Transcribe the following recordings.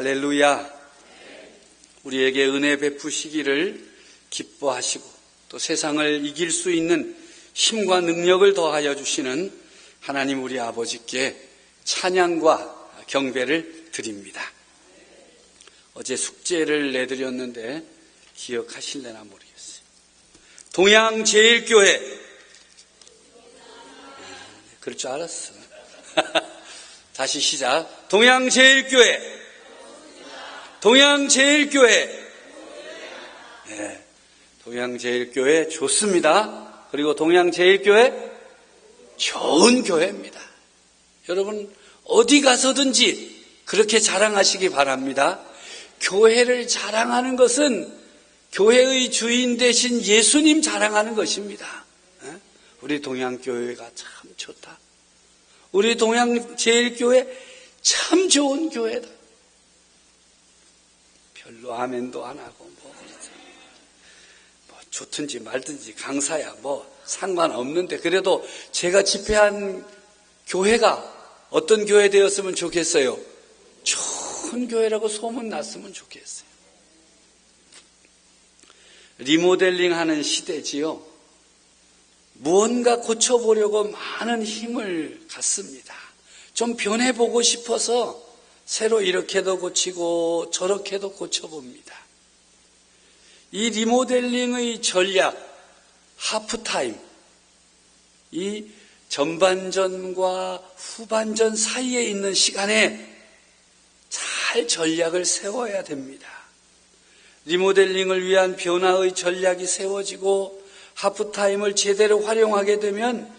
할렐루야. 우리에게 은혜 베푸시기를 기뻐하시고 또 세상을 이길 수 있는 힘과 능력을 더하여 주시는 하나님 우리 아버지께 찬양과 경배를 드립니다. 어제 숙제를 내드렸는데 기억하실래나 모르겠어요. 동양제일교회. 그럴 줄 알았어. 다시 시작. 동양제일교회. 동양제일교회. 네, 동양제일교회 좋습니다. 그리고 동양제일교회 좋은 교회입니다. 여러분 어디 가서든지 그렇게 자랑하시기 바랍니다. 교회를 자랑하는 것은 교회의 주인 되신 예수님 자랑하는 것입니다. 우리 동양교회가 참 좋다. 우리 동양제일교회 참 좋은 교회다. 별로 아멘도 안 하고 뭐 좋든지 말든지 강사야 뭐 상관없는데 그래도 제가 집회한 교회가 어떤 교회 되었으면 좋겠어요? 좋은 교회라고 소문났으면 좋겠어요. 리모델링 하는 시대지요. 무언가 고쳐보려고 많은 힘을 갖습니다. 좀 변해보고 싶어서 새로 이렇게도 고치고 저렇게도 고쳐봅니다. 이 리모델링의 전략, 하프타임, 이 전반전과 후반전 사이에 있는 시간에 잘 전략을 세워야 됩니다. 리모델링을 위한 변화의 전략이 세워지고 하프타임을 제대로 활용하게 되면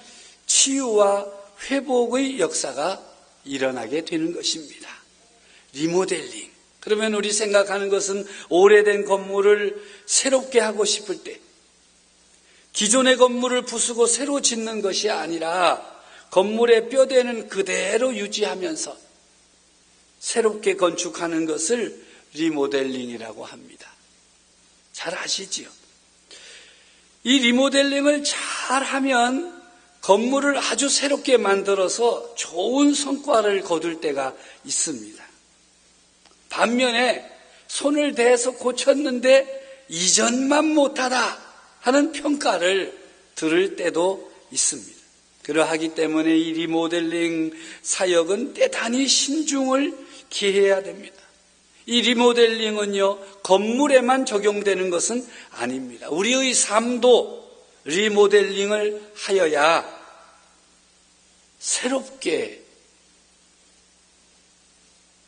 치유와 회복의 역사가 일어나게 되는 것입니다. 리모델링. 그러면 우리 생각하는 것은 오래된 건물을 새롭게 하고 싶을 때 기존의 건물을 부수고 새로 짓는 것이 아니라 건물의 뼈대는 그대로 유지하면서 새롭게 건축하는 것을 리모델링이라고 합니다. 잘 아시지요? 이 리모델링을 잘하면 건물을 아주 새롭게 만들어서 좋은 성과를 거둘 때가 있습니다. 반면에 손을 대서 고쳤는데 이전만 못하다 하는 평가를 들을 때도 있습니다. 그러하기 때문에 이 리모델링 사역은 대단히 신중을 기해야 됩니다. 이 리모델링은요, 건물에만 적용되는 것은 아닙니다. 우리의 삶도 리모델링을 하여야 새롭게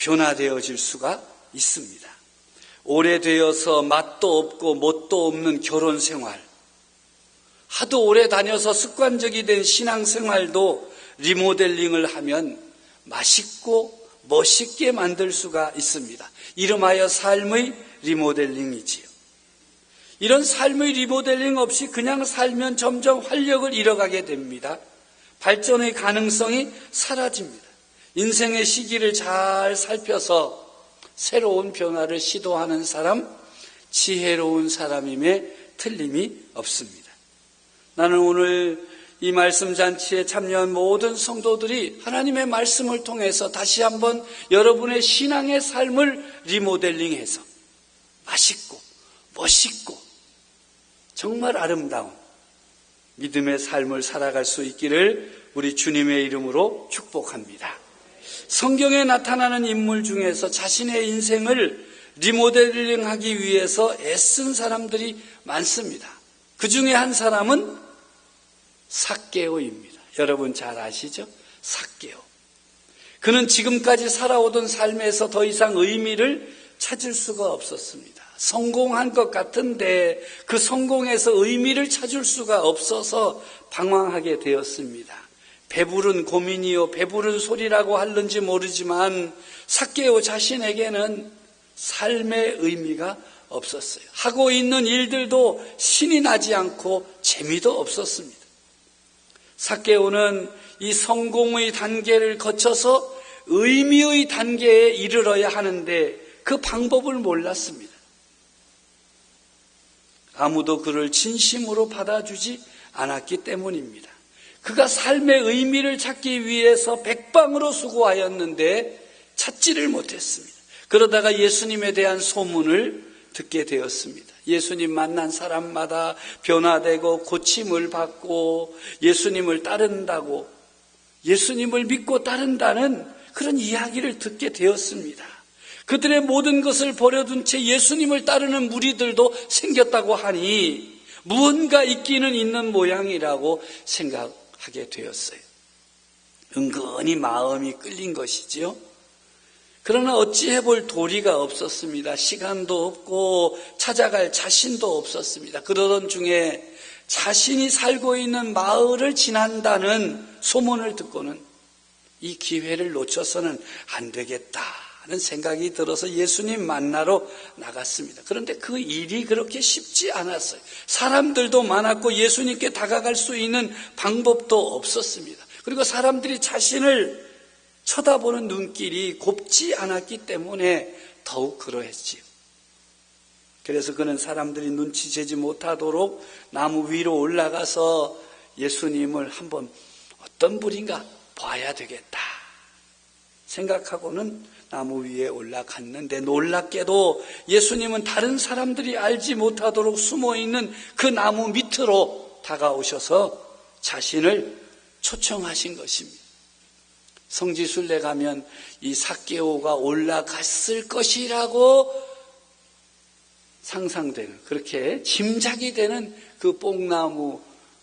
변화되어질 수가 있습니다. 오래되어서 맛도 없고 멋도 없는 결혼 생활, 하도 오래 다녀서 습관적이 된 신앙생활도 리모델링을 하면 맛있고 멋있게 만들 수가 있습니다. 이름하여 삶의 리모델링이지요. 이런 삶의 리모델링 없이 그냥 살면 점점 활력을 잃어가게 됩니다. 발전의 가능성이 사라집니다. 인생의 시기를 잘 살펴서 새로운 변화를 시도하는 사람, 지혜로운 사람임에 틀림이 없습니다. 나는 오늘 이 말씀 잔치에 참여한 모든 성도들이 하나님의 말씀을 통해서 다시 한번 여러분의 신앙의 삶을 리모델링해서 맛있고 멋있고 정말 아름다운 믿음의 삶을 살아갈 수 있기를 우리 주님의 이름으로 축복합니다. 성경에 나타나는 인물 중에서 자신의 인생을 리모델링하기 위해서 애쓴 사람들이 많습니다. 그 중에 한 사람은 삭개오입니다. 여러분 잘 아시죠? 삭개오. 그는 지금까지 살아오던 삶에서 더 이상 의미를 찾을 수가 없었습니다. 성공한 것 같은데 그 성공에서 의미를 찾을 수가 없어서 방황하게 되었습니다. 배부른 고민이요 배부른 소리라고 할는지 모르지만 삭개오 자신에게는 삶의 의미가 없었어요. 하고 있는 일들도 신이 나지 않고 재미도 없었습니다. 삭개오는 이 성공의 단계를 거쳐서 의미의 단계에 이르러야 하는데 그 방법을 몰랐습니다. 아무도 그를 진심으로 받아주지 않았기 때문입니다. 그가 삶의 의미를 찾기 위해서 백방으로 수고하였는데 찾지를 못했습니다. 그러다가 예수님에 대한 소문을 듣게 되었습니다. 예수님 만난 사람마다 변화되고 고침을 받고 예수님을 따른다고, 예수님을 믿고 따른다는 그런 이야기를 듣게 되었습니다. 그들의 모든 것을 버려둔 채 예수님을 따르는 무리들도 생겼다고 하니 무언가 있기는 있는 모양이라고 생각하게 되었어요. 은근히 마음이 끌린 것이지요. 그러나 어찌해 볼 도리가 없었습니다. 시간도 없고 찾아갈 자신도 없었습니다. 그러던 중에 자신이 살고 있는 마을을 지난다는 소문을 듣고는 이 기회를 놓쳐서는 안 되겠다는 생각이 들어서 예수님 만나러 나갔습니다. 그런데 그 일이 그렇게 쉽지 않았어요. 사람들도 많았고 예수님께 다가갈 수 있는 방법도 없었습니다. 그리고 사람들이 자신을 쳐다보는 눈길이 곱지 않았기 때문에 더욱 그러했지요. 그래서 그는 사람들이 눈치채지 못하도록 나무 위로 올라가서 예수님을 한번 어떤 분인가 봐야 되겠다 생각하고는 나무 위에 올라갔는데, 놀랍게도 예수님은 다른 사람들이 알지 못하도록 숨어있는 그 나무 밑으로 다가오셔서 자신을 초청하신 것입니다. 성지순례 가면 이 삭개오가 올라갔을 것이라고 상상되는, 그렇게 짐작이 되는 그 뽕나무,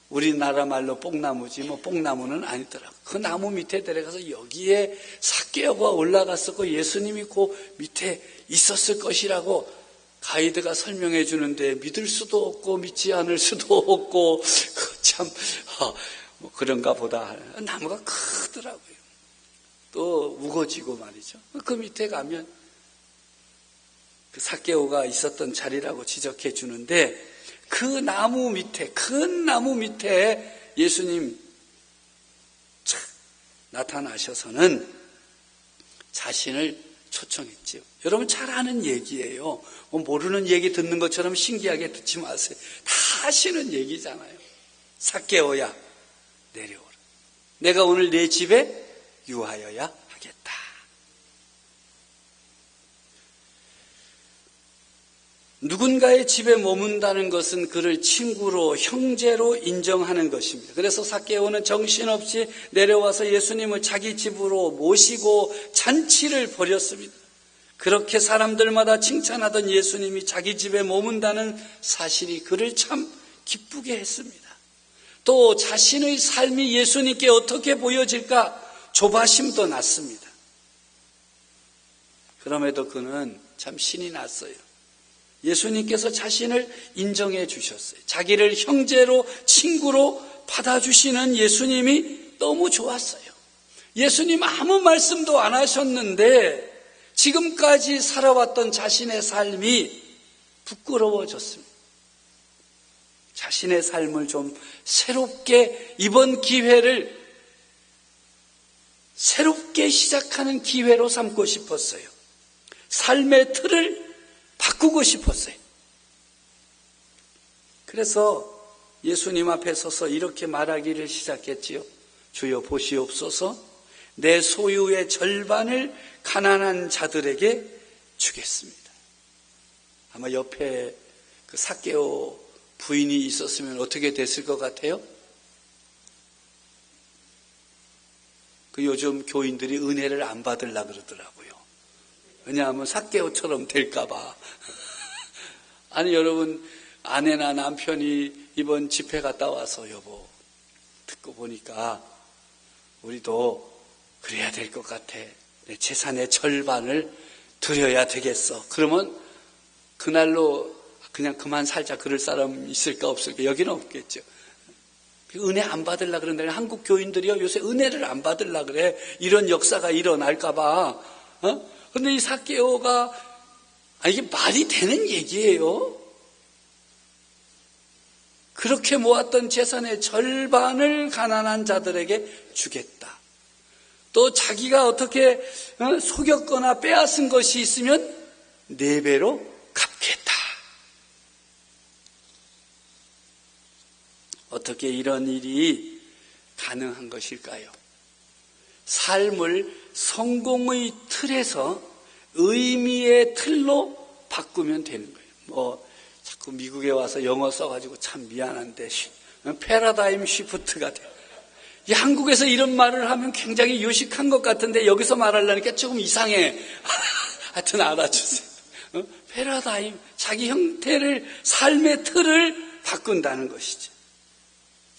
우리나라 말로 뽕나무지 뭐 뽕나무는 아니더라고. 그 나무 밑에 내려가서 여기에 삭개오가 올라갔었고 예수님이 그 밑에 있었을 것이라고 가이드가 설명해 주는데 믿을 수도 없고 믿지 않을 수도 없고 참 뭐 그런가 보다. 나무가 크더라고요. 또 우거지고 말이죠. 그 밑에 가면 그 삭개오가 있었던 자리라고 지적해 주는데, 그 나무 밑에, 큰 나무 밑에 예수님 나타나셔서는 자신을 초청했지요. 여러분 잘 아는 얘기예요. 모르는 얘기 듣는 것처럼 신기하게 듣지 마세요. 다 아시는 얘기잖아요. 삭개오야, 내려오라. 내가 오늘 내 집에 유하여야 하겠다. 누군가의 집에 머문다는 것은 그를 친구로, 형제로 인정하는 것입니다. 그래서 삭개오는 정신없이 내려와서 예수님을 자기 집으로 모시고 잔치를 벌였습니다. 그렇게 사람들마다 칭찬하던 예수님이 자기 집에 머문다는 사실이 그를 참 기쁘게 했습니다. 또 자신의 삶이 예수님께 어떻게 보여질까 조바심도 났습니다. 그럼에도 그는 참 신이 났어요. 예수님께서 자신을 인정해 주셨어요. 자기를 형제로, 친구로 받아주시는 예수님이 너무 좋았어요. 예수님 아무 말씀도 안 하셨는데 지금까지 살아왔던 자신의 삶이 부끄러워졌습니다. 자신의 삶을 좀 새롭게, 이번 기회를 새롭게 시작하는 기회로 삼고 싶었어요. 삶의 틀을 바꾸고 싶었어요. 그래서 예수님 앞에 서서 이렇게 말하기를 시작했지요. 주여 보시옵소서, 내 소유의 절반을 가난한 자들에게 주겠습니다. 아마 옆에 그 삭개오 부인이 있었으면 어떻게 됐을 것 같아요? 그 요즘 교인들이 은혜를 안 받으려고 그러더라고요. 왜냐하면 삭개오처럼 될까봐. 아니 여러분, 아내나 남편이 이번 집회 갔다 와서 여보 듣고 보니까 우리도 그래야 될 것 같아. 내 재산의 절반을 드려야 되겠어. 그러면 그날로 그냥 그만 살자 그럴 사람 있을까 없을까? 여기는 없겠죠. 은혜 안 받으려고 그러는데 한국 교인들이요 요새 은혜를 안 받으려고 그래. 이런 역사가 일어날까 봐. 근데 이 삭개오가 이게 말이 되는 얘기예요. 그렇게 모았던 재산의 절반을 가난한 자들에게 주겠다. 또 자기가 어떻게 속였거나 빼앗은 것이 있으면 4배로 갚겠다. 어떻게 이런 일이 가능한 것일까요? 삶을 성공의 틀에서 의미의 틀로 바꾸면 되는 거예요. 자꾸 미국에 와서 영어 써가지고 참 미안한데 패러다임 시프트가 돼요. 한국에서 이런 말을 하면 굉장히 유식한 것 같은데 여기서 말하려니까 조금 이상해. 하여튼 알아주세요. 패러다임, 자기 형태를, 삶의 틀을 바꾼다는 것이죠.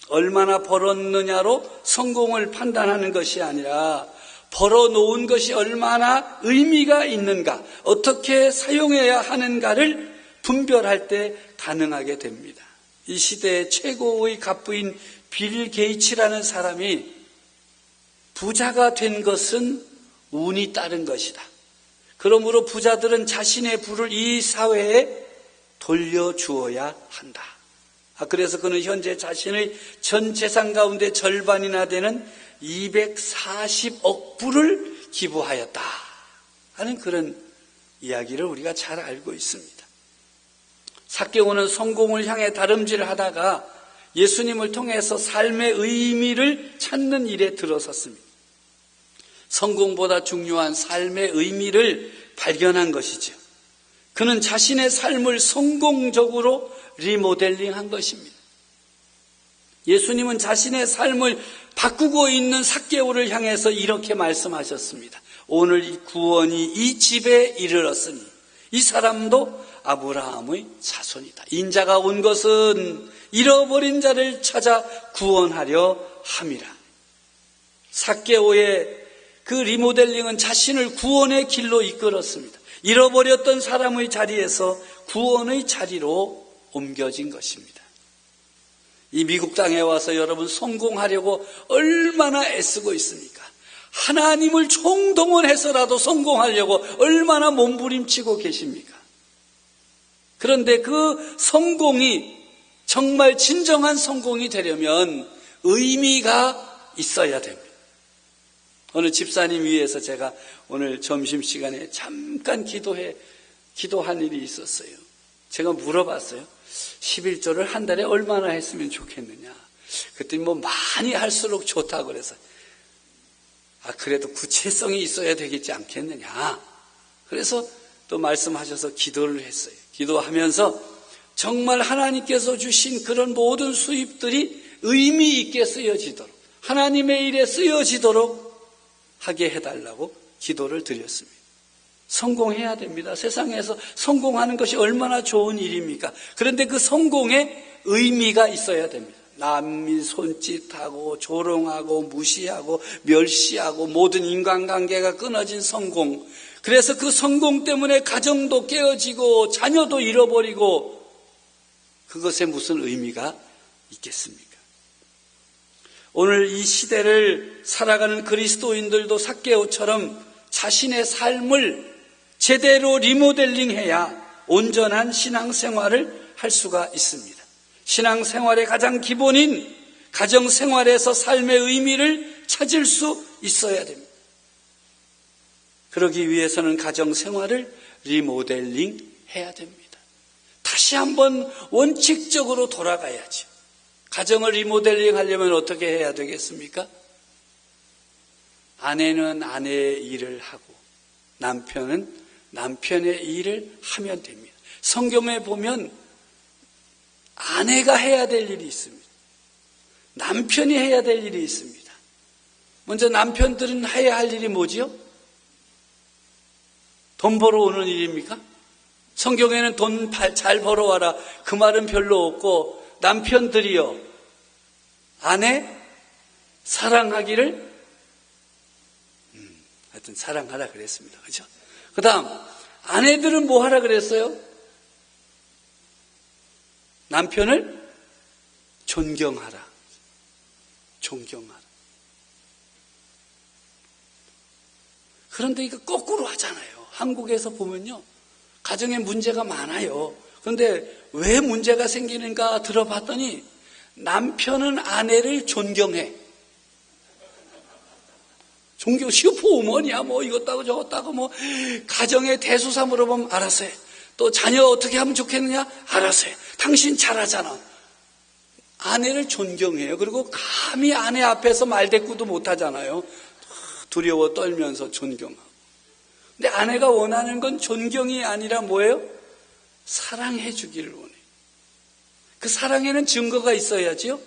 얼마나 벌었느냐로 성공을 판단하는 것이 아니라 벌어놓은 것이 얼마나 의미가 있는가, 어떻게 사용해야 하는가를 분별할 때 가능하게 됩니다. 이 시대의 최고의 갑부인 빌 게이츠라는 사람이 부자가 된 것은 운이 따른 것이다. 그러므로 부자들은 자신의 부를 이 사회에 돌려주어야 한다. 그래서 그는 현재 자신의 전 재산 가운데 절반이나 되는 240억 불을 기부하였다 하는 그런 이야기를 우리가 잘 알고 있습니다. 삭개오는 성공을 향해 다름질하다가 예수님을 통해서 삶의 의미를 찾는 일에 들어섰습니다. 성공보다 중요한 삶의 의미를 발견한 것이죠. 그는 자신의 삶을 성공적으로 리모델링한 것입니다. 예수님은 자신의 삶을 바꾸고 있는 삭개오를 향해서 이렇게 말씀하셨습니다. 오늘 이 구원이 이 집에 이르렀으니 이 사람도 아브라함의 자손이다. 인자가 온 것은 잃어버린 자를 찾아 구원하려 함이라. 삭개오의 그 리모델링은 자신을 구원의 길로 이끌었습니다. 잃어버렸던 사람의 자리에서 구원의 자리로 옮겨진 것입니다. 이 미국 땅에 와서 여러분 성공하려고 얼마나 애쓰고 있습니까? 하나님을 총동원해서라도 성공하려고 얼마나 몸부림치고 계십니까? 그런데 그 성공이 정말 진정한 성공이 되려면 의미가 있어야 됩니다. 어느 집사님 위해서 제가 오늘 점심시간에 잠깐 기도한 일이 있었어요. 제가 물어봤어요. 11조를 한 달에 얼마나 했으면 좋겠느냐. 그랬더니 많이 할수록 좋다고 그래서 그래도 구체성이 있어야 되겠지 않겠느냐. 그래서 또 말씀하셔서 기도를 했어요. 기도하면서 정말 하나님께서 주신 그런 모든 수입들이 의미 있게 쓰여지도록, 하나님의 일에 쓰여지도록 하게 해달라고 기도를 드렸습니다. 성공해야 됩니다. 세상에서 성공하는 것이 얼마나 좋은 일입니까? 그런데 그 성공에 의미가 있어야 됩니다. 남이 손짓하고 조롱하고 무시하고 멸시하고 모든 인간관계가 끊어진 성공. 그래서 그 성공 때문에 가정도 깨어지고 자녀도 잃어버리고 그것에 무슨 의미가 있겠습니까? 오늘 이 시대를 살아가는 그리스도인들도 삭개오처럼 자신의 삶을 제대로 리모델링해야 온전한 신앙생활을 할 수가 있습니다. 신앙생활의 가장 기본인 가정생활에서 삶의 의미를 찾을 수 있어야 됩니다. 그러기 위해서는 가정생활을 리모델링해야 됩니다. 다시 한번 원칙적으로 돌아가야죠. 가정을 리모델링 하려면 어떻게 해야 되겠습니까? 아내는 아내의 일을 하고 남편은 남편의 일을 하면 됩니다. 성경에 보면 아내가 해야 될 일이 있습니다. 남편이 해야 될 일이 있습니다. 먼저 남편들은 해야 할 일이 뭐지요? 돈 벌어오는 일입니까? 성경에는 돈 잘 벌어와라 그 말은 별로 없고 남편들이요 아내 사랑하기를 하여튼 사랑하라 그랬습니다. 그렇죠? 그 다음 아내들은 뭐 하라 그랬어요? 남편을 존경하라. 존경하라. 그런데 이거 거꾸로 하잖아요. 한국에서 보면요. 가정에 문제가 많아요. 그런데 왜 문제가 생기는가 들어봤더니 남편은 아내를 존경해. 존경, 슈퍼우먼이야, 이것다고 저것다고 가정의 대수사 물어보면 알아서 해. 또 자녀 어떻게 하면 좋겠느냐? 알아서 해. 당신 잘하잖아. 아내를 존경해요. 그리고 감히 아내 앞에서 말대꾸도 못하잖아요. 두려워 떨면서 존경하고. 근데 아내가 원하는 건 존경이 아니라 뭐예요? 사랑해 주기를 원해요. 그 사랑에는 증거가 있어야지요.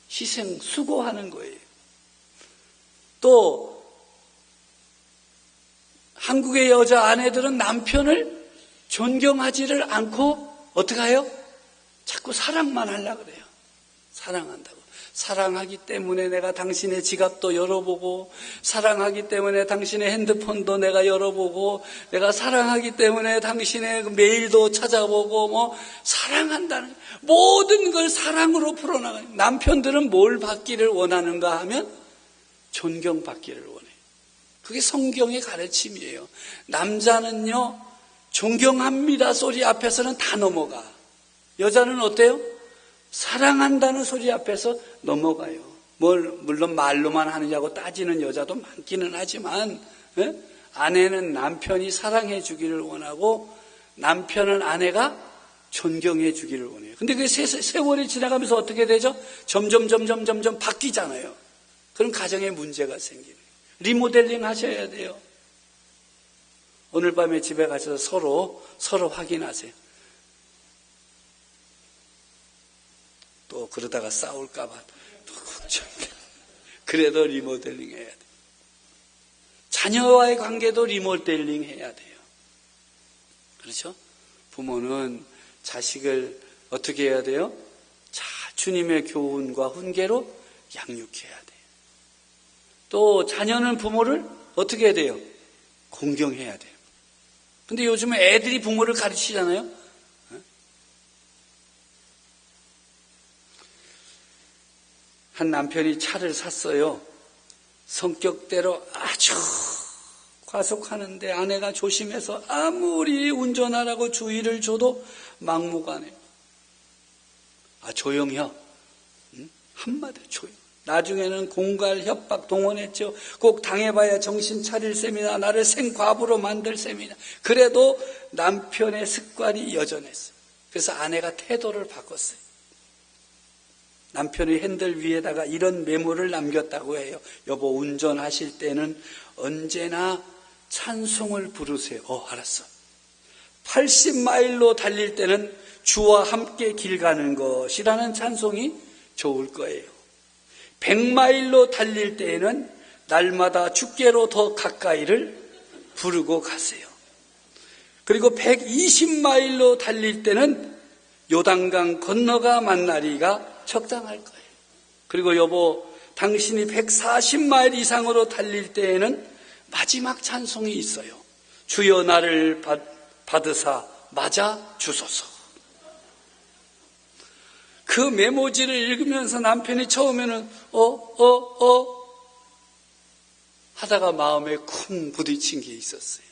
희생, 수고하는 거예요. 또 한국의 여자 아내들은 남편을 존경하지를 않고 어떻게 해요? 자꾸 사랑만 하려고 그래요. 사랑한다고. 사랑하기 때문에 내가 당신의 지갑도 열어보고, 사랑하기 때문에 당신의 핸드폰도 내가 열어보고, 내가 사랑하기 때문에 당신의 메일도 찾아보고, 사랑한다는, 모든 걸 사랑으로 풀어나가요. 남편들은 뭘 받기를 원하는가 하면 존경받기를 원해요. 그게 성경의 가르침이에요. 남자는요, 존경합니다 소리 앞에서는 다 넘어가. 여자는 어때요? 사랑한다는 소리 앞에서 넘어가요. 물론 말로만 하느냐고 따지는 여자도 많기는 하지만, 아내는 남편이 사랑해 주기를 원하고, 남편은 아내가 존경해 주기를 원해요. 근데 그 세월이 지나가면서 어떻게 되죠? 점점 바뀌잖아요. 그럼 가정에 문제가 생기는 거예요. 리모델링 하셔야 돼요. 오늘 밤에 집에 가셔서 서로 확인하세요. 또 그러다가 싸울까봐 또 걱정이야. 그래도 리모델링 해야 돼요. 자녀와의 관계도 리모델링 해야 돼요. 그렇죠? 부모는 자식을 어떻게 해야 돼요? 주님의 교훈과 훈계로 양육해야 돼요. 또 자녀는 부모를 어떻게 해야 돼요? 공경해야 돼요. 근데 요즘은 애들이 부모를 가르치잖아요. 한 남편이 차를 샀어요. 성격대로 아주 과속하는데 아내가 조심해서 아무리 운전하라고 주의를 줘도 막무가내요. 조용히요. 한마디로 조용. 나중에는 공갈 협박 동원했죠. 꼭 당해봐야 정신 차릴 셈이나 나를 생과부로 만들 셈이나. 그래도 남편의 습관이 여전했어요. 그래서 아내가 태도를 바꿨어요. 남편의 핸들 위에다가 이런 메모를 남겼다고 해요. 여보, 운전하실 때는 언제나 찬송을 부르세요. 알았어. 80마일로 달릴 때는 주와 함께 길 가는 것이라는 찬송이 좋을 거예요. 100마일로 달릴 때에는 날마다 주께로 더 가까이를 부르고 가세요. 그리고 120마일로 달릴 때는 요단강 건너가 만나리가 적당할 거예요. 그리고 여보, 당신이 140마일 이상으로 달릴 때에는 마지막 찬송이 있어요. 주여 나를 받으사 맞아 주소서. 그 메모지를 읽으면서 남편이 처음에는 하다가 마음에 쿵 부딪힌 게 있었어요.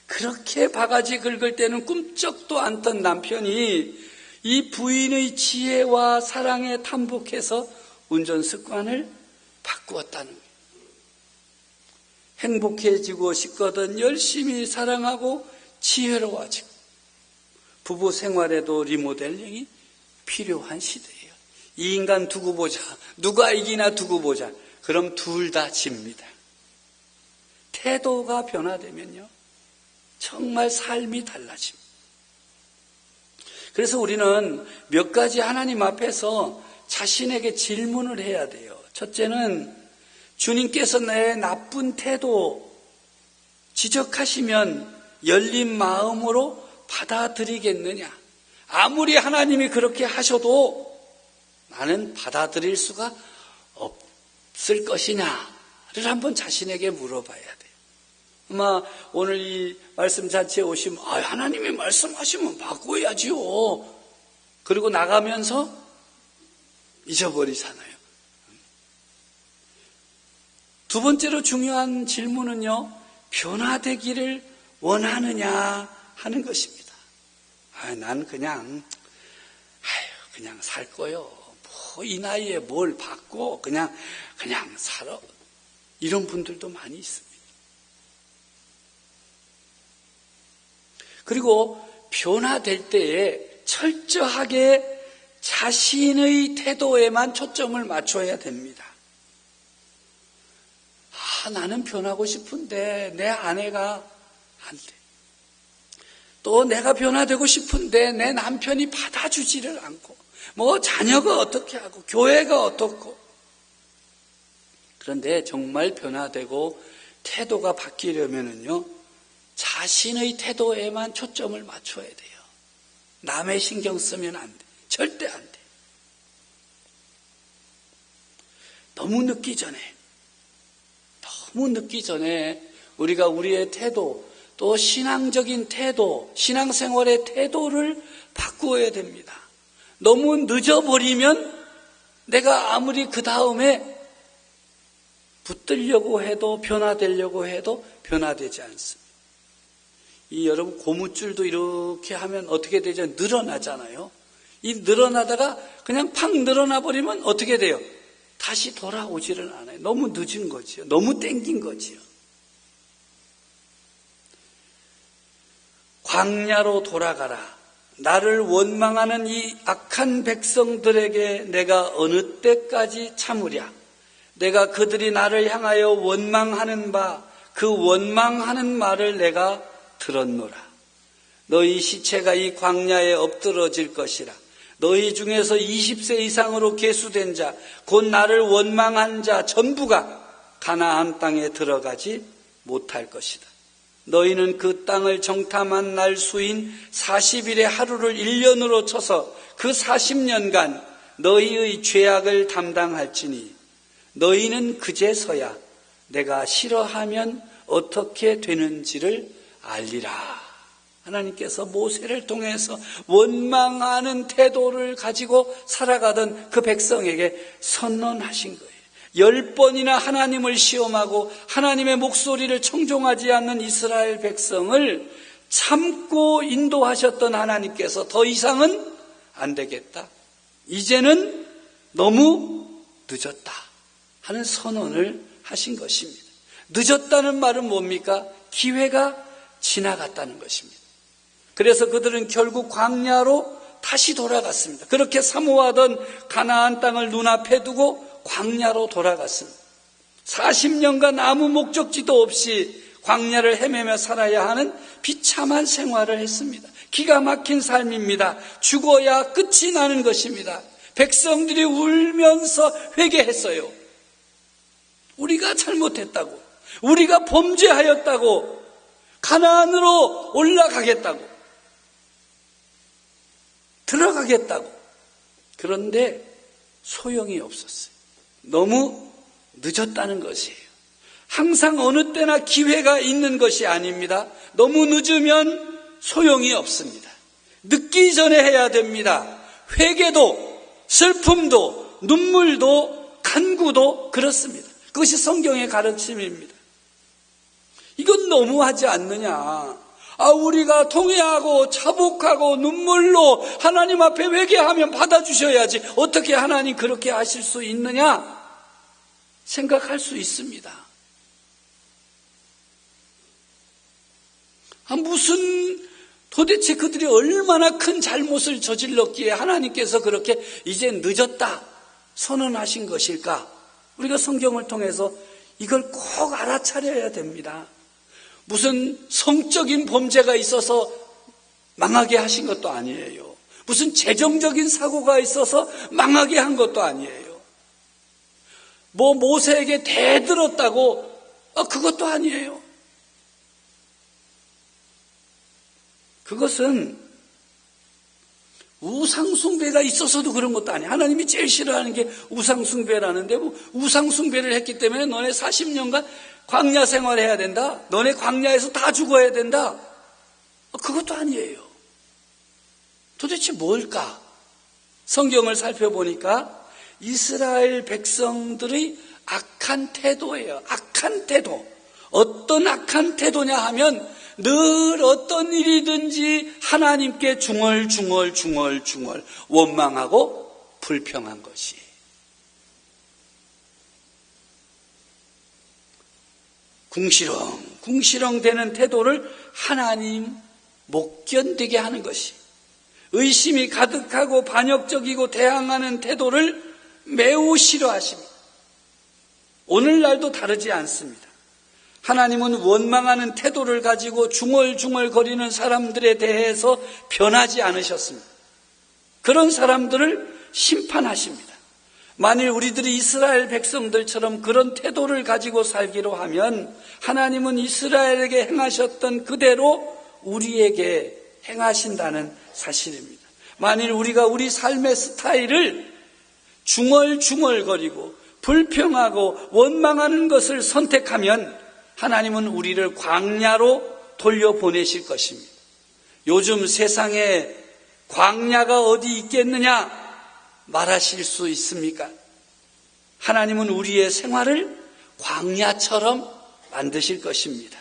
그렇게 바가지 긁을 때는 꿈쩍도 않던 남편이 이 부인의 지혜와 사랑에 탐복해서 운전 습관을 바꾸었다는 거예요. 행복해지고 싶거든 열심히 사랑하고 지혜로워지고 부부 생활에도 리모델링이 필요한 시대예요. 이 인간 두고 보자. 누가 이기나 두고 보자. 그럼 둘 다 집니다. 태도가 변화되면요. 정말 삶이 달라집니다. 그래서 우리는 몇 가지 하나님 앞에서 자신에게 질문을 해야 돼요. 첫째는 주님께서 내 나쁜 태도 지적하시면 열린 마음으로 받아들이겠느냐. 아무리 하나님이 그렇게 하셔도 나는 받아들일 수가 없을 것이냐를 한번 자신에게 물어봐야 돼요. 아마 오늘 이 말씀 자체에 오시면 하나님이 말씀하시면 바꿔야지요. 그리고 나가면서 잊어버리잖아요. 두 번째로 중요한 질문은요. 변화되기를 원하느냐 하는 것입니다. 난 그냥 살 거요. 이 나이에 뭘 받고 그냥 살아. 이런 분들도 많이 있습니다. 그리고 변화될 때에 철저하게 자신의 태도에만 초점을 맞춰야 됩니다. 나는 변하고 싶은데 내 아내가 안 돼. 또 내가 변화되고 싶은데 내 남편이 받아주지를 않고, 자녀가 어떻게 하고, 교회가 어떻고. 그런데 정말 변화되고 태도가 바뀌려면은요, 자신의 태도에만 초점을 맞춰야 돼요. 남의 신경 쓰면 안 돼. 절대 안 돼. 너무 늦기 전에 우리가 우리의 태도, 또 신앙적인 태도, 신앙생활의 태도를 바꾸어야 됩니다. 너무 늦어버리면 내가 아무리 그 다음에 붙들려고 해도, 변화되려고 해도 변화되지 않습니다. 여러분, 고무줄도 이렇게 하면 어떻게 되죠? 늘어나잖아요. 이 늘어나다가 그냥 팍 늘어나 버리면 어떻게 돼요? 다시 돌아오지를 않아요. 너무 늦은 거지요. 너무 땡긴 거지요. 광야로 돌아가라. 나를 원망하는 이 악한 백성들에게 내가 어느 때까지 참으랴. 내가 그들이 나를 향하여 원망하는 바, 그 원망하는 말을 내가 들었노라. 너희 시체가 이 광야에 엎드러질 것이라. 너희 중에서 20세 이상으로 계수된 자, 곧 나를 원망한 자 전부가 가나안 땅에 들어가지 못할 것이다. 너희는 그 땅을 정탐한 날 수인 40일의 하루를 1년으로 쳐서 그 40년간 너희의 죄악을 담당할지니 너희는 그제서야 내가 싫어하면 어떻게 되는지를 알리라. 하나님께서 모세를 통해서 원망하는 태도를 가지고 살아가던 그 백성에게 선언하신 거예요. 10번이나 하나님을 시험하고 하나님의 목소리를 청종하지 않는 이스라엘 백성을 참고 인도하셨던 하나님께서 더 이상은 안 되겠다. 이제는 너무 늦었다 하는 선언을 하신 것입니다. 늦었다는 말은 뭡니까? 기회가 지나갔다는 것입니다. 그래서 그들은 결국 광야로 다시 돌아갔습니다. 그렇게 사모하던 가나안 땅을 눈앞에 두고 광야로 돌아갔습니다. 40년간 아무 목적지도 없이 광야를 헤매며 살아야 하는 비참한 생활을 했습니다. 기가 막힌 삶입니다. 죽어야 끝이 나는 것입니다. 백성들이 울면서 회개했어요. 우리가 잘못했다고, 우리가 범죄하였다고, 가나안으로 올라가겠다고, 들어가겠다고. 그런데 소용이 없었어요. 너무 늦었다는 것이에요. 항상 어느 때나 기회가 있는 것이 아닙니다. 너무 늦으면 소용이 없습니다. 늦기 전에 해야 됩니다. 회개도, 슬픔도, 눈물도, 간구도 그렇습니다. 그것이 성경의 가르침입니다. 이건 너무하지 않느냐. 우리가 통회하고 자복하고 눈물로 하나님 앞에 회개하면 받아주셔야지 어떻게 하나님 그렇게 하실 수 있느냐 생각할 수 있습니다. 무슨 도대체 그들이 얼마나 큰 잘못을 저질렀기에 하나님께서 그렇게 이제 늦었다 선언하신 것일까? 우리가 성경을 통해서 이걸 꼭 알아차려야 됩니다. 무슨 성적인 범죄가 있어서 망하게 하신 것도 아니에요. 무슨 재정적인 사고가 있어서 망하게 한 것도 아니에요. 모세에게 대들었다고 그것도 아니에요. 그것은 우상숭배가 있어서도 그런 것도 아니에요. 하나님이 제일 싫어하는 게 우상숭배라는데 우상숭배를 했기 때문에 너네 40년간 광야 생활해야 된다. 너네 광야에서 다 죽어야 된다. 그것도 아니에요. 도대체 뭘까? 성경을 살펴보니까 이스라엘 백성들의 악한 태도예요. 악한 태도. 어떤 악한 태도냐 하면 늘 어떤 일이든지 하나님께 중얼중얼 원망하고 불평한 것이. 궁시렁 되는 태도를 하나님 못 견디게 하는 것이. 의심이 가득하고 반역적이고 대항하는 태도를 매우 싫어하십니다. 오늘날도 다르지 않습니다. 하나님은 원망하는 태도를 가지고 중얼중얼거리는 사람들에 대해서 변하지 않으셨습니다. 그런 사람들을 심판하십니다. 만일 우리들이 이스라엘 백성들처럼 그런 태도를 가지고 살기로 하면 하나님은 이스라엘에게 행하셨던 그대로 우리에게 행하신다는 사실입니다. 만일 우리가 우리 삶의 스타일을 중얼중얼거리고 불평하고 원망하는 것을 선택하면 하나님은 우리를 광야로 돌려보내실 것입니다. 요즘 세상에 광야가 어디 있겠느냐 말하실 수 있습니까? 하나님은 우리의 생활을 광야처럼 만드실 것입니다.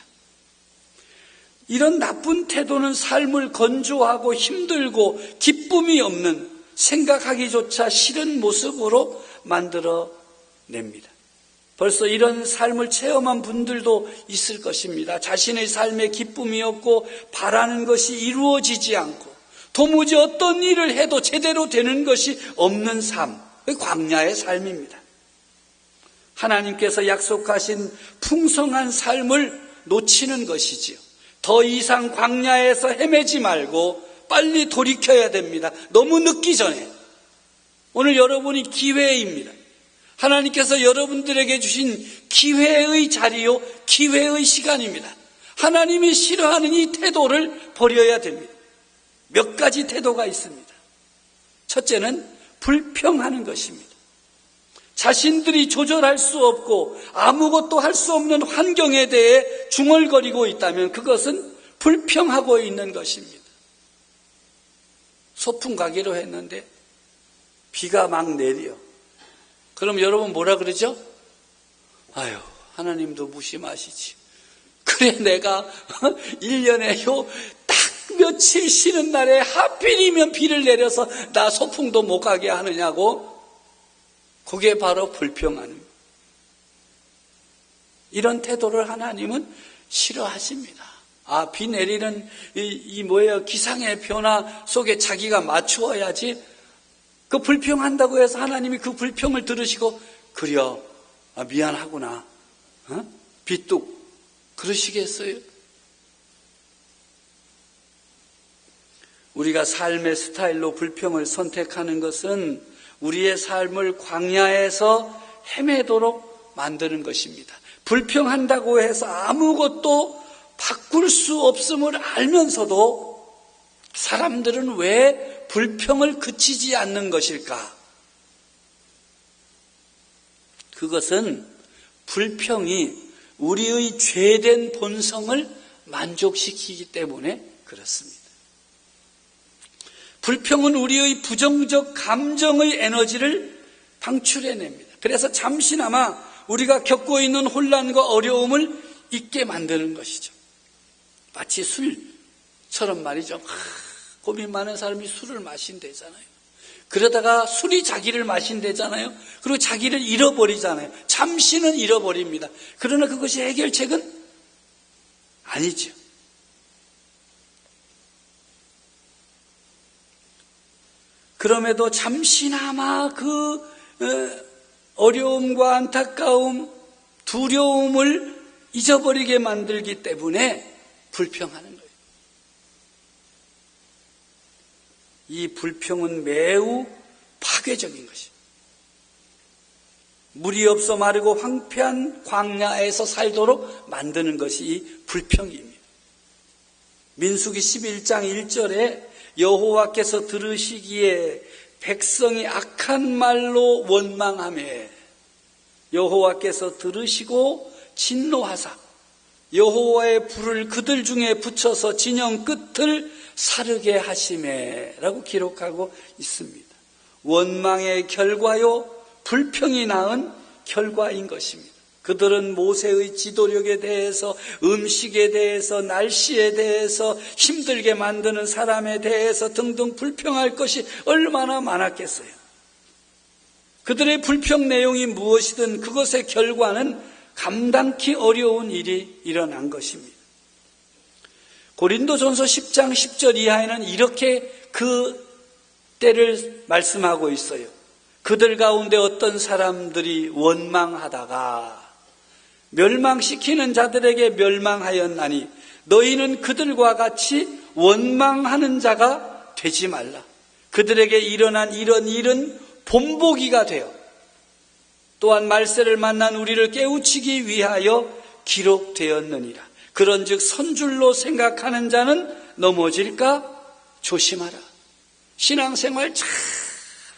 이런 나쁜 태도는 삶을 건조하고 힘들고 기쁨이 없는, 생각하기조차 싫은 모습으로 만들어냅니다. 벌써 이런 삶을 체험한 분들도 있을 것입니다. 자신의 삶에 기쁨이 없고 바라는 것이 이루어지지 않고 도무지 어떤 일을 해도 제대로 되는 것이 없는 삶, 광야의 삶입니다. 하나님께서 약속하신 풍성한 삶을 놓치는 것이지요. 더 이상 광야에서 헤매지 말고 빨리 돌이켜야 됩니다. 너무 늦기 전에. 오늘 여러분이 기회입니다. 하나님께서 여러분들에게 주신 기회의 자리요, 기회의 시간입니다. 하나님이 싫어하는 이 태도를 버려야 됩니다. 몇 가지 태도가 있습니다. 첫째는 불평하는 것입니다. 자신들이 조절할 수 없고 아무것도 할 수 없는 환경에 대해 중얼거리고 있다면 그것은 불평하고 있는 것입니다. 소풍 가기로 했는데 비가 막 내려. 그럼 여러분 뭐라 그러죠? 아유, 하나님도 무심하시지. 그래 내가 1년에 딱 며칠 쉬는 날에 하필이면 비를 내려서 나 소풍도 못 가게 하느냐고. 그게 바로 불평하는, 이런 태도를 하나님은 싫어하십니다. 아, 비 내리는 기상의 변화 속에 자기가 맞추어야지. 그 불평한다고 해서 하나님이 그 불평을 들으시고 그려, 미안하구나, 비뚝 그러시겠어요? 우리가 삶의 스타일로 불평을 선택하는 것은 우리의 삶을 광야에서 헤매도록 만드는 것입니다. 불평한다고 해서 아무것도 바꿀 수 없음을 알면서도 사람들은 왜 불평을 그치지 않는 것일까? 그것은 불평이 우리의 죄된 본성을 만족시키기 때문에 그렇습니다. 불평은 우리의 부정적 감정의 에너지를 방출해냅니다. 그래서 잠시나마 우리가 겪고 있는 혼란과 어려움을 잊게 만드는 것이죠. 마치 술처럼 말이죠. 고민 많은 사람이 술을 마신대잖아요. 그러다가 술이 자기를 마신대잖아요. 그리고 자기를 잃어버리잖아요. 잠시는 잃어버립니다. 그러나 그것이 해결책은 아니죠. 그럼에도 잠시나마 그 어려움과 안타까움, 두려움을 잊어버리게 만들기 때문에 불평하는 거예요. 이 불평은 매우 파괴적인 것이에요. 물이 없어 마르고 황폐한 광야에서 살도록 만드는 것이 이 불평입니다. 민수기 11장 1절에 여호와께서 들으시기에 백성이 악한 말로 원망하매 여호와께서 들으시고 진노하사 여호와의 불을 그들 중에 붙여서 진영 끝을 사르게 하시매 라고 기록하고 있습니다. 원망의 결과요, 불평이 낳은 결과인 것입니다. 그들은 모세의 지도력에 대해서, 음식에 대해서, 날씨에 대해서, 힘들게 만드는 사람에 대해서 등등 불평할 것이 얼마나 많았겠어요. 그들의 불평 내용이 무엇이든 그것의 결과는 감당키 어려운 일이 일어난 것입니다. 고린도전서 10장 10절 이하에는 이렇게 그 때를 말씀하고 있어요. 그들 가운데 어떤 사람들이 원망하다가 멸망시키는 자들에게 멸망하였나니 너희는 그들과 같이 원망하는 자가 되지 말라. 그들에게 일어난 이런 일은 본보기가 되어 또한 말세를 만난 우리를 깨우치기 위하여 기록되었느니라. 그런즉 선줄로 생각하는 자는 넘어질까 조심하라. 신앙생활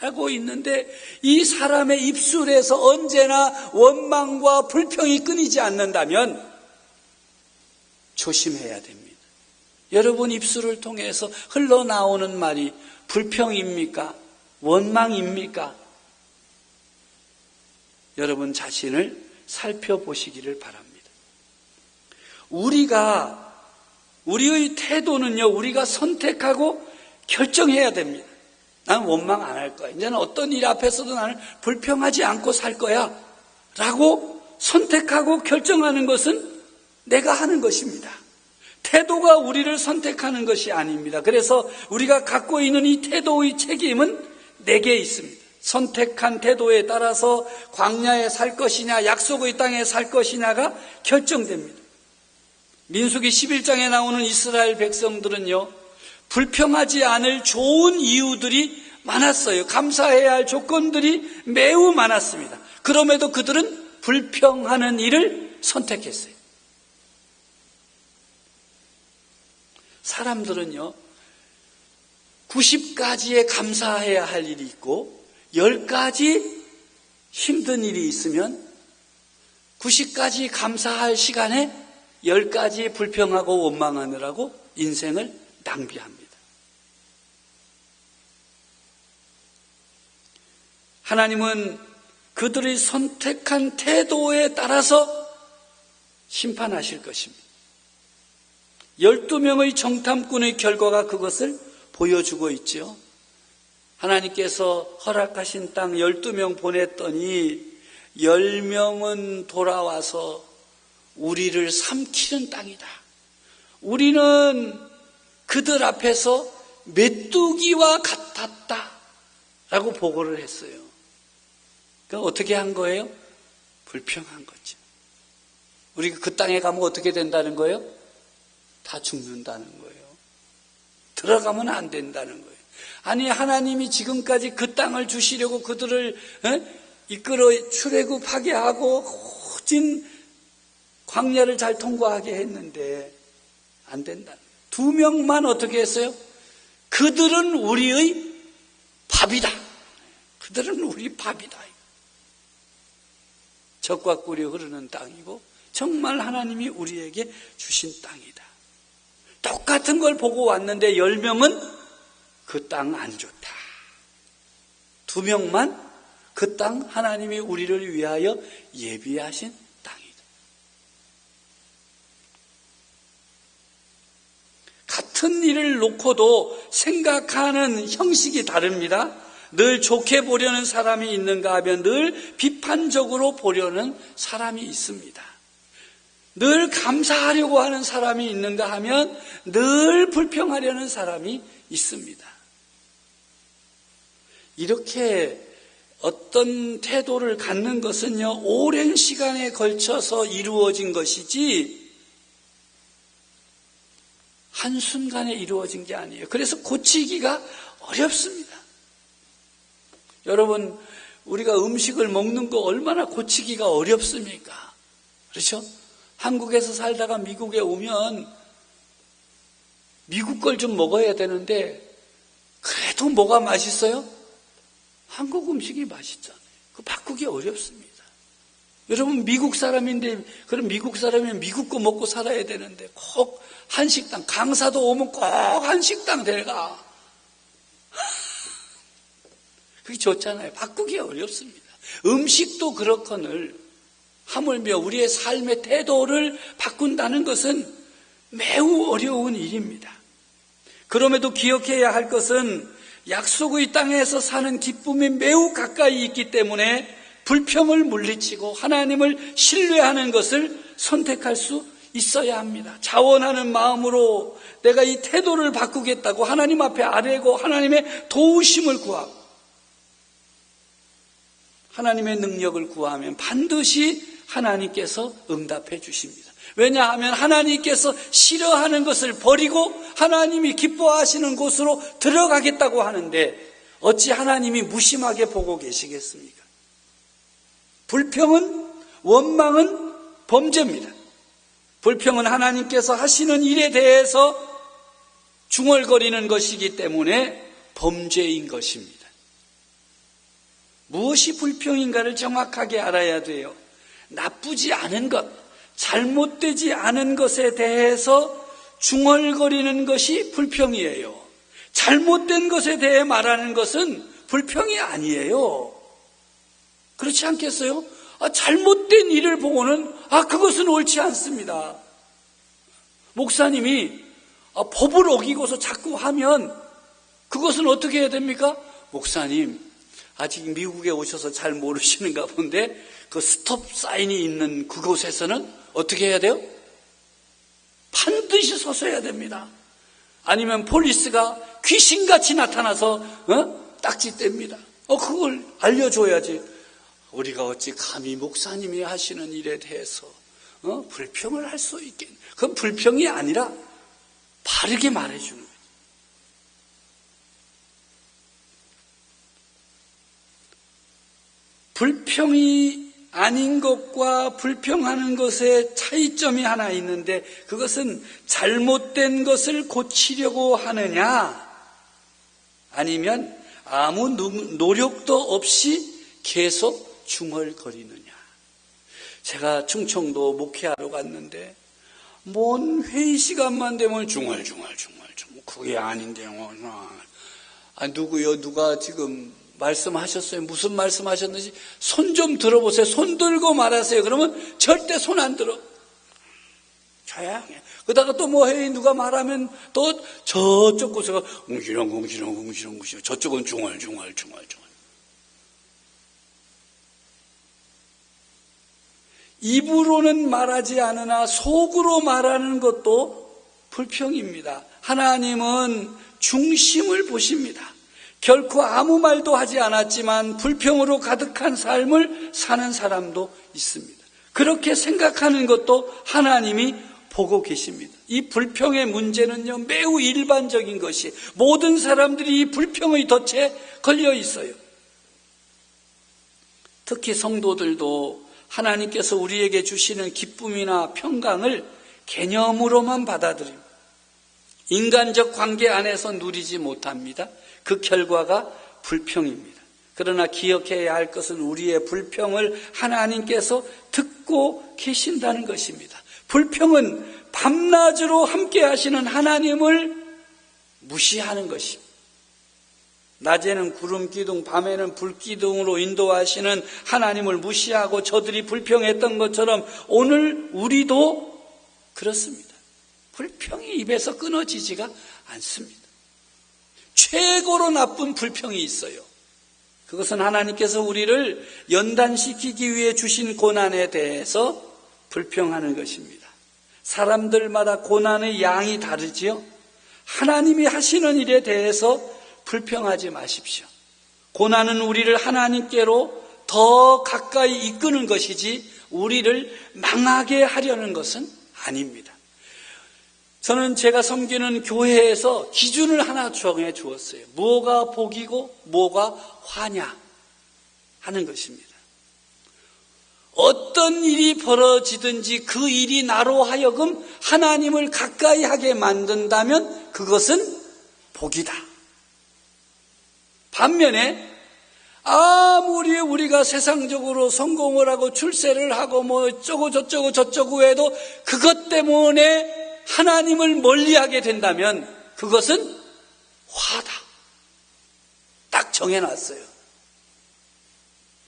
잘하고 있는데 이 사람의 입술에서 언제나 원망과 불평이 끊이지 않는다면 조심해야 됩니다. 여러분 입술을 통해서 흘러나오는 말이 불평입니까? 원망입니까? 여러분 자신을 살펴보시기를 바랍니다. 우리의 태도는요, 우리가 선택하고 결정해야 됩니다. 나는 원망 안 할 거야. 이제는 어떤 일 앞에서도 나는 불평하지 않고 살 거야. 라고 선택하고 결정하는 것은 내가 하는 것입니다. 태도가 우리를 선택하는 것이 아닙니다. 그래서 우리가 갖고 있는 이 태도의 책임은 내게 있습니다. 선택한 태도에 따라서 광야에 살 것이냐 약속의 땅에 살 것이냐가 결정됩니다. 민수기 11장에 나오는 이스라엘 백성들은요, 불평하지 않을 좋은 이유들이 많았어요. 감사해야 할 조건들이 매우 많았습니다. 그럼에도 그들은 불평하는 일을 선택했어요. 사람들은요, 90가지의 감사해야 할 일이 있고 10가지 힘든 일이 있으면 90가지 감사할 시간에 10가지 불평하고 원망하느라고 인생을 낭비합니다. 하나님은 그들이 선택한 태도에 따라서 심판하실 것입니다. 12명의 정탐꾼의 결과가 그것을 보여주고 있죠. 하나님께서 허락하신 땅 12명 보냈더니 10명은 돌아와서 우리를 삼키는 땅이다. 우리는 그들 앞에서 메뚜기와 같았다 라고 보고를 했어요. 그러니까 어떻게 한 거예요? 불평한 거죠. 우리가 그 땅에 가면 어떻게 된다는 거예요? 다 죽는다는 거예요. 들어가면 안 된다는 거예요. 아니, 하나님이 지금까지 그 땅을 주시려고 그들을 이끌어 출애굽하게 하고 진 광야를 잘 통과하게 했는데 안 된다. 2명만 어떻게 했어요? 그들은 우리의 밥이다. 그들은 우리 밥이다. 젖과 꿀이 흐르는 땅이고 정말 하나님이 우리에게 주신 땅이다. 똑같은 걸 보고 왔는데 10명은 그 땅 안 좋다. 2명만 그 땅 하나님이 우리를 위하여 예비하신 땅이다. 같은 일을 놓고도 생각하는 형식이 다릅니다. 늘 좋게 보려는 사람이 있는가 하면 늘 비판적으로 보려는 사람이 있습니다. 늘 감사하려고 하는 사람이 있는가 하면 늘 불평하려는 사람이 있습니다. 이렇게 어떤 태도를 갖는 것은요, 오랜 시간에 걸쳐서 이루어진 것이지 한순간에 이루어진 게 아니에요. 그래서 고치기가 어렵습니다. 여러분, 우리가 음식을 먹는 거 얼마나 고치기가 어렵습니까? 그렇죠? 한국에서 살다가 미국에 오면 미국 걸 좀 먹어야 되는데 그래도 뭐가 맛있어요? 한국 음식이 맛있잖아요. 그거 바꾸기 어렵습니다. 여러분, 미국 사람인데, 그럼 미국 사람이면 미국 거 먹고 살아야 되는데 꼭 한식당, 강사도 오면 꼭 한식당 데려가. 그게 좋잖아요. 바꾸기 어렵습니다. 음식도 그렇거늘 하물며 우리의 삶의 태도를 바꾼다는 것은 매우 어려운 일입니다. 그럼에도 기억해야 할 것은 약속의 땅에서 사는 기쁨이 매우 가까이 있기 때문에 불평을 물리치고 하나님을 신뢰하는 것을 선택할 수 있어야 합니다. 자원하는 마음으로 내가 이 태도를 바꾸겠다고 하나님 앞에 아뢰고 하나님의 도우심을 구하고 하나님의 능력을 구하면 반드시 하나님께서 응답해 주십니다. 왜냐하면 하나님께서 싫어하는 것을 버리고 하나님이 기뻐하시는 곳으로 들어가겠다고 하는데 어찌 하나님이 무심하게 보고 계시겠습니까? 불평은, 원망은 범죄입니다. 불평은 하나님께서 하시는 일에 대해서 중얼거리는 것이기 때문에 범죄인 것입니다. 무엇이 불평인가를 정확하게 알아야 돼요. 나쁘지 않은 것, 잘못되지 않은 것에 대해서 중얼거리는 것이 불평이에요. 잘못된 것에 대해 말하는 것은 불평이 아니에요. 그렇지 않겠어요? 잘못된 일을 보고는 그것은 옳지 않습니다. 목사님이 법을 어기고서 자꾸 하면 그것은 어떻게 해야 됩니까? 목사님, 아직 미국에 오셔서 잘 모르시는가 본데 그 스톱 사인이 있는 그곳에서는 어떻게 해야 돼요? 반드시 서서야 됩니다. 아니면 폴리스가 귀신같이 나타나서 딱지 뗍니다. 그걸 알려줘야지. 우리가 어찌 감히 목사님이 하시는 일에 대해서 불평을 할 수 있겠냐. 그건 불평이 아니라 바르게 말해주는 거예요. 불평이 아닌 것과 불평하는 것의 차이점이 하나 있는데 그것은 잘못된 것을 고치려고 하느냐 아니면 아무 노력도 없이 계속 중얼거리느냐. 제가 충청도 목회하러 갔는데 뭔 회의 시간만 되면 중얼 그게 아닌데요. 누구요? 누가 지금 말씀하셨어요? 무슨 말씀하셨는지 손 좀 들어보세요. 손 들고 말하세요. 그러면 절대 손 안 들어. 조용해. 그러다가 또 뭐 회의 누가 말하면 또 저쪽 곳에가 웅시렁 저쪽은 중얼. 입으로는 말하지 않으나 속으로 말하는 것도 불평입니다. 하나님은 중심을 보십니다. 결코 아무 말도 하지 않았지만 불평으로 가득한 삶을 사는 사람도 있습니다. 그렇게 생각하는 것도 하나님이 보고 계십니다. 이 불평의 문제는요, 매우 일반적인 것이 모든 사람들이 이 불평의 덫에 걸려 있어요. 특히 성도들도 하나님께서 우리에게 주시는 기쁨이나 평강을 개념으로만 받아들입니다. 인간적 관계 안에서 누리지 못합니다. 그 결과가 불평입니다. 그러나 기억해야 할 것은 우리의 불평을 하나님께서 듣고 계신다는 것입니다. 불평은 밤낮으로 함께 하시는 하나님을 무시하는 것입니다. 낮에는 구름 기둥, 밤에는 불 기둥으로 인도하시는 하나님을 무시하고 저들이 불평했던 것처럼 오늘 우리도 그렇습니다. 불평이 입에서 끊어지지가 않습니다. 최고로 나쁜 불평이 있어요. 그것은 하나님께서 우리를 연단시키기 위해 주신 고난에 대해서 불평하는 것입니다. 사람들마다 고난의 양이 다르지요. 하나님이 하시는 일에 대해서 불평하지 마십시오. 고난은 우리를 하나님께로 더 가까이 이끄는 것이지 우리를 망하게 하려는 것은 아닙니다. 저는 제가 섬기는 교회에서 기준을 하나 정해 주었어요. 뭐가 복이고 뭐가 화냐 하는 것입니다. 어떤 일이 벌어지든지 그 일이 나로 하여금 하나님을 가까이 하게 만든다면 그것은 복이다. 반면에 아무리 우리가 세상적으로 성공을 하고 출세를 하고 뭐 어쩌고 저쩌고 해도 그것 때문에 하나님을 멀리하게 된다면 그것은 화다. 딱 정해놨어요.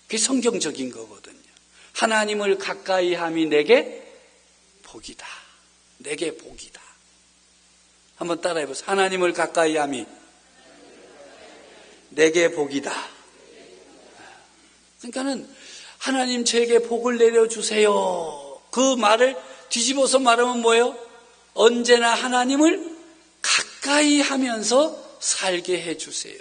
그게 성경적인 거거든요. 하나님을 가까이 함이 내게 복이다. 내게 복이다. 한번 따라해 보세요. 하나님을 가까이 함이 내게 복이다. 그러니까는 하나님 저에게 복을 내려주세요. 그 말을 뒤집어서 말하면 뭐예요? 언제나 하나님을 가까이 하면서 살게 해주세요.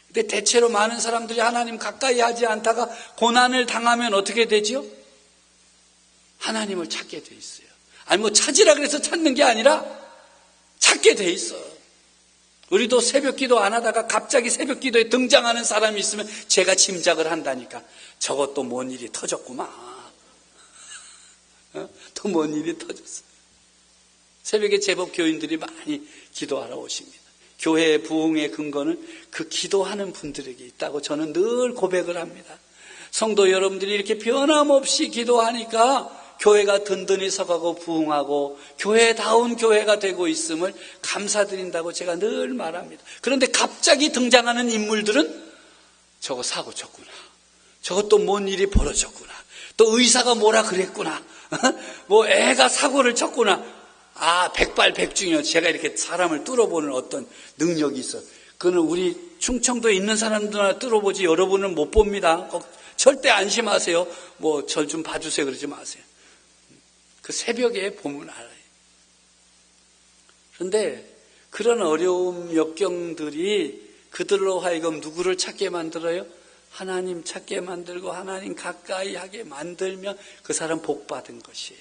근데 대체로 많은 사람들이 하나님 가까이 하지 않다가 고난을 당하면 어떻게 되지요? 하나님을 찾게 돼 있어요. 아니 뭐 찾으라 그래서 찾는 게 아니라 찾게 돼 있어. 우리도 새벽 기도 안 하다가 갑자기 새벽 기도에 등장하는 사람이 있으면 제가 짐작을 한다니까. 저것도 뭔 일이 터졌구만. 또 뭔 일이 터졌어. 새벽에 제법 교인들이 많이 기도하러 오십니다. 교회의 부흥의 근거는 그 기도하는 분들에게 있다고 저는 늘 고백을 합니다. 성도 여러분들이 이렇게 변함없이 기도하니까 교회가 든든히 서가고 부흥하고 교회다운 교회가 되고 있음을 감사드린다고 제가 늘 말합니다. 그런데 갑자기 등장하는 인물들은 저거 사고 쳤구나. 저것도 뭔 일이 벌어졌구나. 또 의사가 뭐라 그랬구나. 뭐 애가 사고를 쳤구나. 백발백중이요. 제가 이렇게 사람을 뚫어보는 어떤 능력이 있어. 그거는 우리 충청도에 있는 사람들만 뚫어보지 여러분은 못 봅니다. 절대 안심하세요. 뭐 절 좀 봐주세요 그러지 마세요. 그 새벽에 보면 알아요. 그런데 그런 어려움 역경들이 그들로 하여금 누구를 찾게 만들어요? 하나님 찾게 만들고 하나님 가까이 하게 만들면 그 사람 복 받은 것이에요.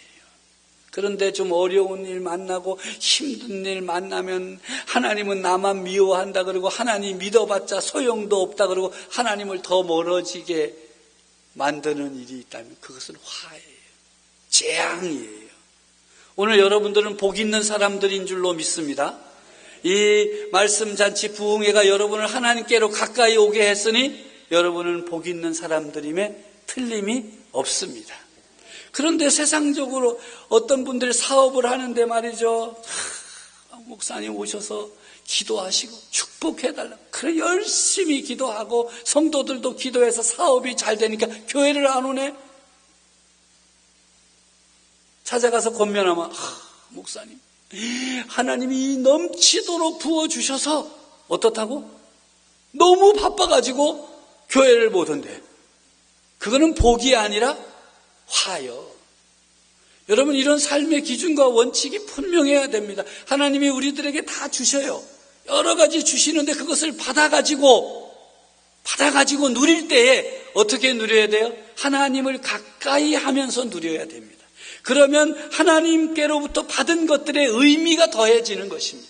그런데 좀 어려운 일 만나고 힘든 일 만나면 하나님은 나만 미워한다 그러고 하나님 믿어봤자 소용도 없다 그러고 하나님을 더 멀어지게 만드는 일이 있다면 그것은 화예요. 재앙이에요. 오늘 여러분들은 복 있는 사람들인 줄로 믿습니다. 이 말씀 잔치 부흥회가 여러분을 하나님께로 가까이 오게 했으니 여러분은 복 있는 사람들임에 틀림이 없습니다. 그런데 세상적으로 어떤 분들이 사업을 하는데 말이죠. 목사님 오셔서 기도하시고 축복해달라. 그래 열심히 기도하고 성도들도 기도해서 사업이 잘 되니까 교회를 안 오네. 찾아가서 권면하면 목사님 하나님이 넘치도록 부어주셔서 어떻다고? 너무 바빠가지고 교회를 못 온대. 그거는 복이 아니라 화요. 여러분 이런 삶의 기준과 원칙이 분명해야 됩니다. 하나님이 우리들에게 다 주셔요. 여러 가지 주시는데 그것을 받아가지고 누릴 때에 어떻게 누려야 돼요? 하나님을 가까이 하면서 누려야 됩니다. 그러면 하나님께로부터 받은 것들의 의미가 더해지는 것입니다.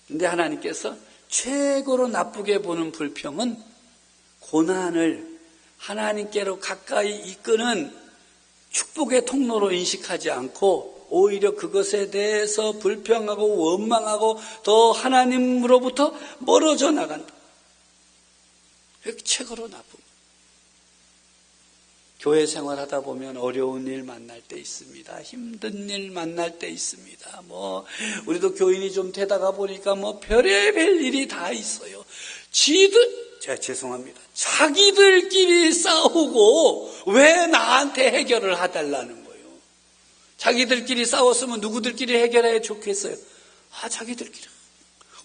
근데 하나님께서 최고로 나쁘게 보는 불평은 고난을 하나님께로 가까이 이끄는 축복의 통로로 인식하지 않고 오히려 그것에 대해서 불평하고 원망하고 더 하나님으로부터 멀어져 나간다. 그게 최고로 나쁩니다. 교회 생활하다 보면 어려운 일 만날 때 있습니다. 힘든 일 만날 때 있습니다. 우리도 교인이 좀 되다가 보니까 별의별 일이 다 있어요. 죄송합니다. 자기들끼리 싸우고 왜 나한테 해결을 해달라는 거예요. 자기들끼리 싸웠으면 누구들끼리 해결해 좋겠어요. 자기들끼리.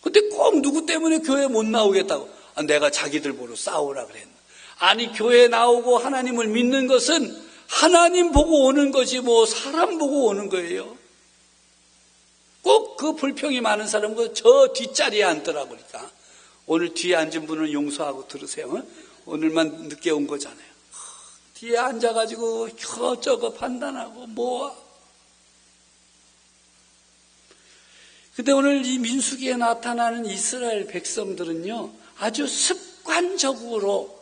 근데 꼭 누구 때문에 교회 못 나오겠다고. 내가 자기들 보러 싸우라 그랬나. 아니 교회 나오고 하나님을 믿는 것은 하나님 보고 오는 것이 사람 보고 오는 거예요. 꼭 그 불평이 많은 사람은 저 뒷자리에 앉더라고. 그러니까 오늘 뒤에 앉은 분은 용서하고 들으세요. 오늘만 늦게 온 거잖아요. 뒤에 앉아가지고 저거 판단하고 근데 오늘 이 민수기에 나타나는 이스라엘 백성들은요 아주 습관적으로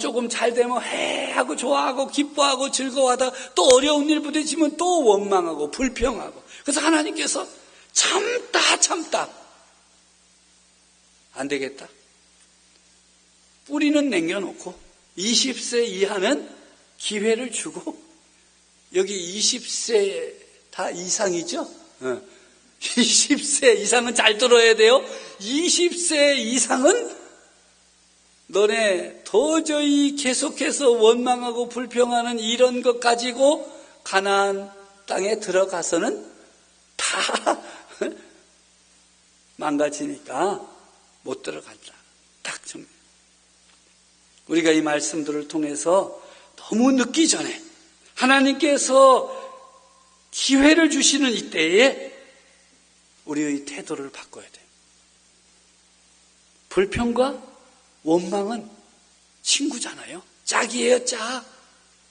조금 잘 되면 해하고 좋아하고 기뻐하고 즐거워하다가 또 어려운 일 부딪히면 또 원망하고 불평하고. 그래서 하나님께서 참다 안 되겠다. 뿌리는 남겨놓고 20세 이하는 기회를 주고, 여기 20세 다 이상이죠? 20세 이상은 잘 들어야 돼요. 20세 이상은 너네 도저히 계속해서 원망하고 불평하는 이런 것 가지고 가나안 땅에 들어가서는 다 망가지니까 못 들어간다. 딱 정리. 우리가 이 말씀들을 통해서 너무 늦기 전에 하나님께서 기회를 주시는 이때에 우리의 태도를 바꿔야 돼요. 불평과 원망은 친구잖아요. 짝이에요, 짝.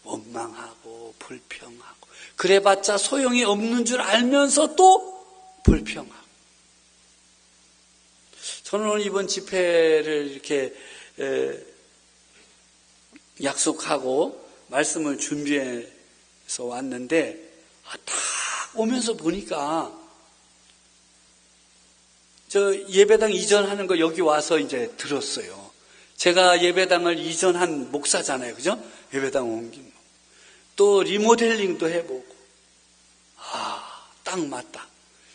원망하고 불평하고 그래봤자 소용이 없는 줄 알면서 또 불평하고. 저는 오늘 이번 집회를 이렇게 약속하고 말씀을 준비해서 왔는데 딱 오면서 보니까 저 예배당 이전하는 거 여기 와서 이제 들었어요. 제가 예배당을 이전한 목사잖아요. 그죠? 예배당 옮긴 거. 또 리모델링도 해보고. 딱 맞다.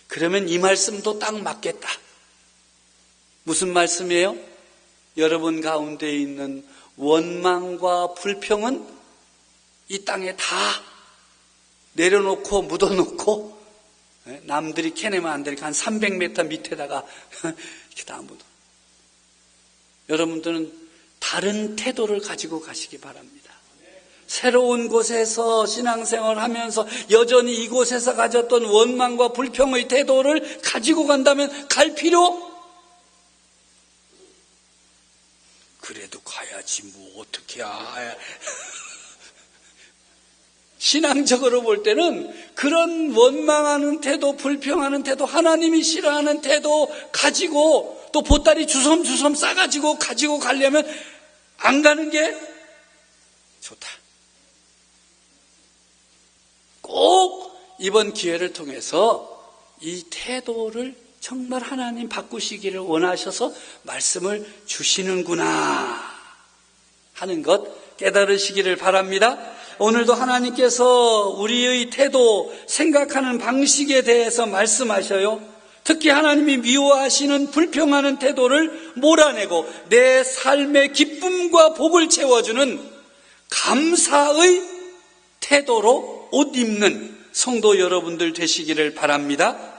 그러면 이 말씀도 딱 맞겠다. 무슨 말씀이에요? 여러분 가운데 있는 원망과 불평은 이 땅에 다 내려놓고 묻어놓고 남들이 캐내면 안 되니까 한 300m 밑에다가 이렇게 다 묻어. 여러분들은 다른 태도를 가지고 가시기 바랍니다. 새로운 곳에서 신앙생활을 하면서 여전히 이곳에서 가졌던 원망과 불평의 태도를 가지고 간다면 갈 필요? 그래도 가야지 뭐 어떡해야. 신앙적으로 볼 때는 그런 원망하는 태도, 불평하는 태도, 하나님이 싫어하는 태도 가지고 또 보따리 주섬주섬 싸가지고 가지고 가려면 안 가는 게 좋다. 꼭 이번 기회를 통해서 이 태도를 정말 하나님 바꾸시기를 원하셔서 말씀을 주시는구나 하는 것 깨달으시기를 바랍니다. 오늘도 하나님께서 우리의 태도, 생각하는 방식에 대해서 말씀하셔요. 특히 하나님이 미워하시는 불평하는 태도를 몰아내고 내 삶의 기쁨과 복을 채워주는 감사의 태도로 옷 입는 성도 여러분들 되시기를 바랍니다.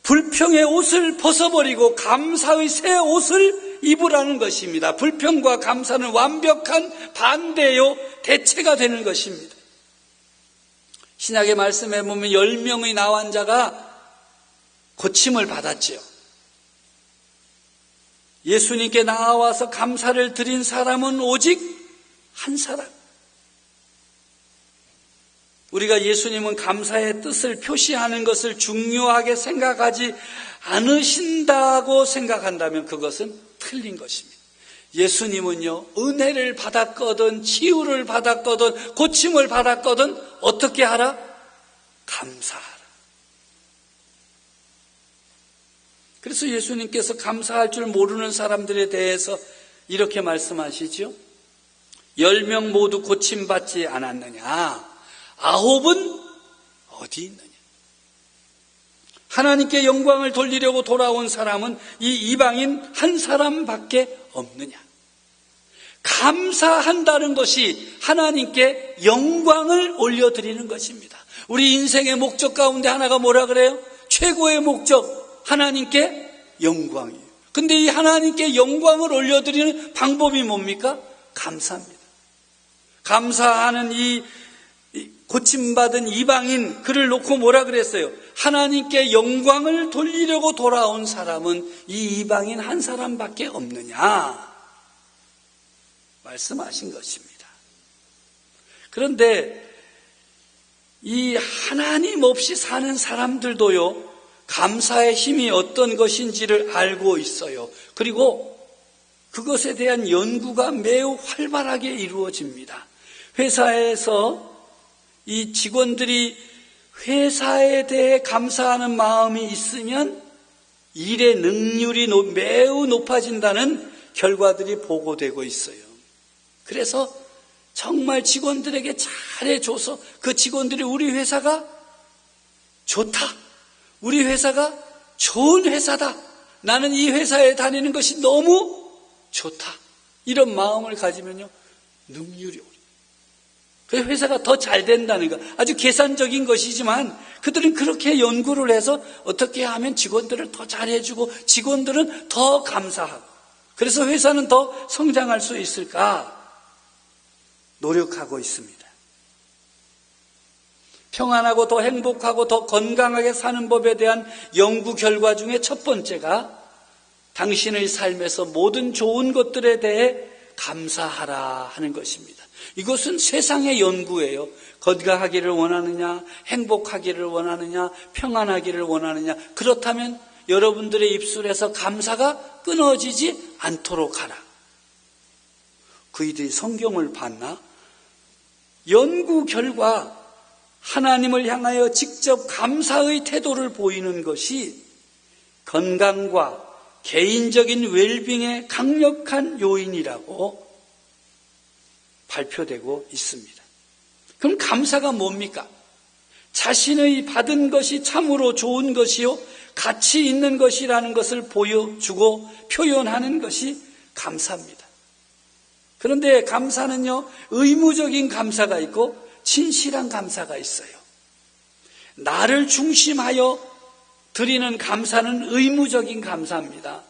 불평의 옷을 벗어버리고 감사의 새 옷을 입으라는 것입니다. 불평과 감사는 완벽한 반대요, 대체가 되는 것입니다. 신약의 말씀에 보면 10명의 나환자가 고침을 받았지요. 예수님께 나와서 감사를 드린 사람은 오직 한 사람. 우리가 예수님은 감사의 뜻을 표시하는 것을 중요하게 생각하지 않으신다고 생각한다면 그것은 틀린 것입니다. 예수님은요, 은혜를 받았거든, 치유를 받았거든, 고침을 받았거든, 어떻게 하라? 감사하라. 그래서 예수님께서 감사할 줄 모르는 사람들에 대해서 이렇게 말씀하시죠. 10명 모두 고침받지 않았느냐? 9은 어디 있느냐? 하나님께 영광을 돌리려고 돌아온 사람은 이 이방인 한 사람밖에 없느냐? 감사한다는 것이 하나님께 영광을 올려드리는 것입니다. 우리 인생의 목적 가운데 하나가 뭐라 그래요? 최고의 목적, 하나님께 영광이에요. 근데 이 하나님께 영광을 올려드리는 방법이 뭡니까? 감사합니다. 감사하는 이 고침받은 이방인, 그를 놓고 뭐라 그랬어요? 하나님께 영광을 돌리려고 돌아온 사람은 이 이방인 한 사람밖에 없느냐? 말씀하신 것입니다. 그런데 이 하나님 없이 사는 사람들도요, 감사의 힘이 어떤 것인지를 알고 있어요. 그리고 그것에 대한 연구가 매우 활발하게 이루어집니다. 회사에서 이 직원들이 회사에 대해 감사하는 마음이 있으면 일의 능률이 매우 높아진다는 결과들이 보고되고 있어요. 그래서 정말 직원들에게 잘해줘서 그 직원들이 우리 회사가 좋다, 우리 회사가 좋은 회사다, 나는 이 회사에 다니는 것이 너무 좋다, 이런 마음을 가지면요, 능률이 오릅니다. 그래서 회사가 더 잘 된다는 거, 아주 계산적인 것이지만 그들은 그렇게 연구를 해서 어떻게 하면 직원들을 더 잘해주고 직원들은 더 감사하고, 그래서 회사는 더 성장할 수 있을까 노력하고 있습니다. 평안하고 더 행복하고 더 건강하게 사는 법에 대한 연구 결과 중에 첫 번째가 당신의 삶에서 모든 좋은 것들에 대해 감사하라 하는 것입니다. 이것은 세상의 연구예요. 건강하기를 원하느냐, 행복하기를 원하느냐, 평안하기를 원하느냐. 그렇다면 여러분들의 입술에서 감사가 끊어지지 않도록 하라. 그이들이 성경을 봤나? 연구 결과 하나님을 향하여 직접 감사의 태도를 보이는 것이 건강과 개인적인 웰빙의 강력한 요인이라고 발표되고 있습니다. 그럼 감사가 뭡니까? 자신의 받은 것이 참으로 좋은 것이요 가치 있는 것이라는 것을 보여주고 표현하는 것이 감사입니다. 그런데 감사는요, 의무적인 감사가 있고 진실한 감사가 있어요. 나를 중심하여 드리는 감사는 의무적인 감사입니다.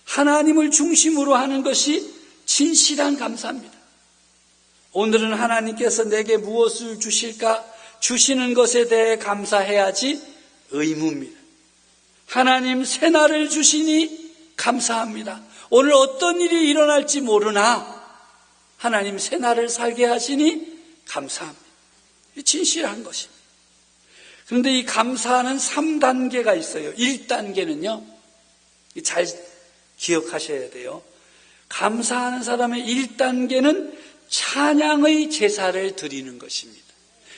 하나님을 중심으로 하는 것이 진실한 감사입니다. 오늘은 하나님께서 내게 무엇을 주실까? 주시는 것에 대해 감사해야지 의무입니다. 하나님 새날을 주시니 감사합니다. 오늘 어떤 일이 일어날지 모르나 하나님 새날을 살게 하시니 감사합니다. 진실한 것입니다. 그런데 이 감사는 3단계가 있어요. 1단계는요, 잘 기억하셔야 돼요. 감사하는 사람의 1단계는 찬양의 제사를 드리는 것입니다.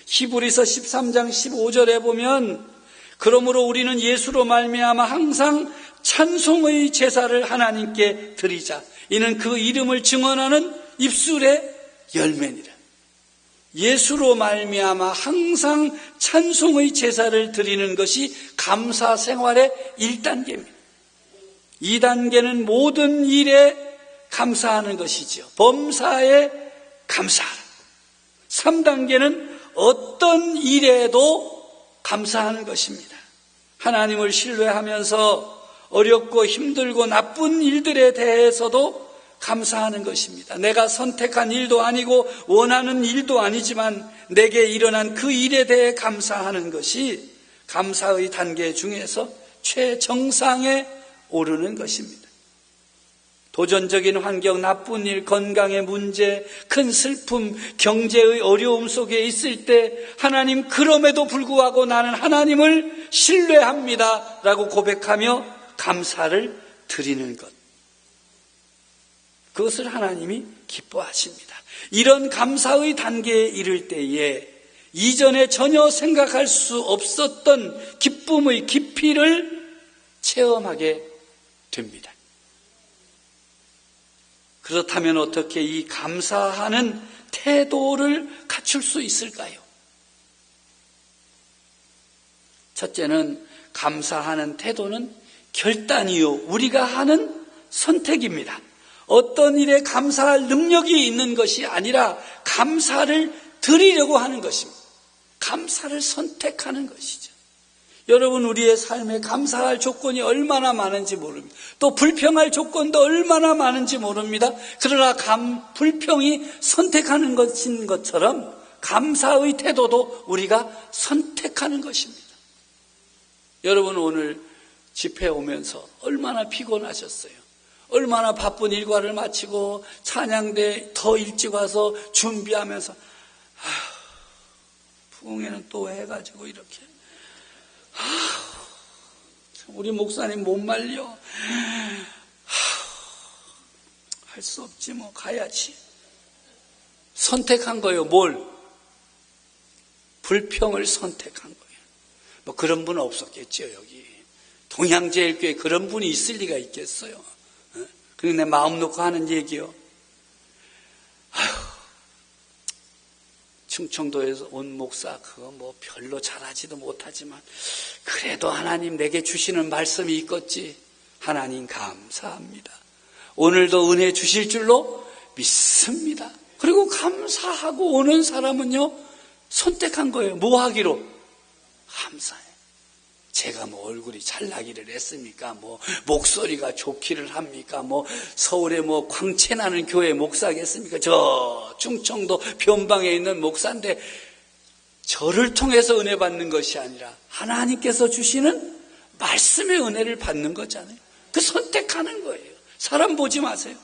히브리서 13장 15절에 보면 그러므로 우리는 예수로 말미암아 항상 찬송의 제사를 하나님께 드리자. 이는 그 이름을 증언하는 입술의 열매니라. 예수로 말미암아 항상 찬송의 제사를 드리는 것이 감사 생활의 1단계입니다. 2단계는 모든 일에 감사하는 것이죠. 범사에 감사하라. 3단계는 어떤 일에도 감사하는 것입니다. 하나님을 신뢰하면서 어렵고 힘들고 나쁜 일들에 대해서도 감사하는 것입니다. 내가 선택한 일도 아니고 원하는 일도 아니지만 내게 일어난 그 일에 대해 감사하는 것이 감사의 단계 중에서 최정상에 오르는 것입니다. 도전적인 환경, 나쁜 일, 건강의 문제, 큰 슬픔, 경제의 어려움 속에 있을 때 하나님 그럼에도 불구하고 나는 하나님을 신뢰합니다 라고 고백하며 감사를 드리는 것. 그것을 하나님이 기뻐하십니다. 이런 감사의 단계에 이를 때에 이전에 전혀 생각할 수 없었던 기쁨의 깊이를 체험하게 됩니다. 그렇다면 어떻게 이 감사하는 태도를 갖출 수 있을까요? 첫째는 감사하는 태도는 결단이요, 우리가 하는 선택입니다. 어떤 일에 감사할 능력이 있는 것이 아니라 감사를 드리려고 하는 것입니다. 감사를 선택하는 것이죠. 여러분, 우리의 삶에 감사할 조건이 얼마나 많은지 모릅니다. 또 불평할 조건도 얼마나 많은지 모릅니다. 그러나 불평이 선택하는 것인 것처럼 감사의 태도도 우리가 선택하는 것입니다. 여러분, 오늘 집회 오면서 얼마나 피곤하셨어요? 얼마나 바쁜 일과를 마치고 찬양대 더 일찍 와서 준비하면서 부흥회는 또 해가지고 이렇게 우리 목사님 못 말려. 할 수 없지 뭐 가야지. 선택한 거예요. 뭘? 불평을 선택한 거예요. 뭐 그런 분은 없었겠죠. 여기 동양제일교회 그런 분이 있을 리가 있겠어요. 그리고 내 마음 놓고 하는 얘기요. 충청도에서 온 목사 그거 뭐 별로 잘하지도 못하지만 그래도 하나님 내게 주시는 말씀이 있겠지. 하나님 감사합니다. 오늘도 은혜 주실 줄로 믿습니다. 그리고 감사하고 오는 사람은요, 선택한 거예요. 뭐 하기로? 감사해. 제가 뭐 얼굴이 잘나기를 했습니까? 뭐 목소리가 좋기를 합니까? 뭐 서울에 뭐 광채나는 교회 목사겠습니까? 저 충청도 변방에 있는 목사인데 저 저를 통해서 은혜 받는 것이 아니라 하나님께서 주시는 말씀의 은혜를 받는 거잖아요. 그 선택하는 거예요. 사람 보지 마세요.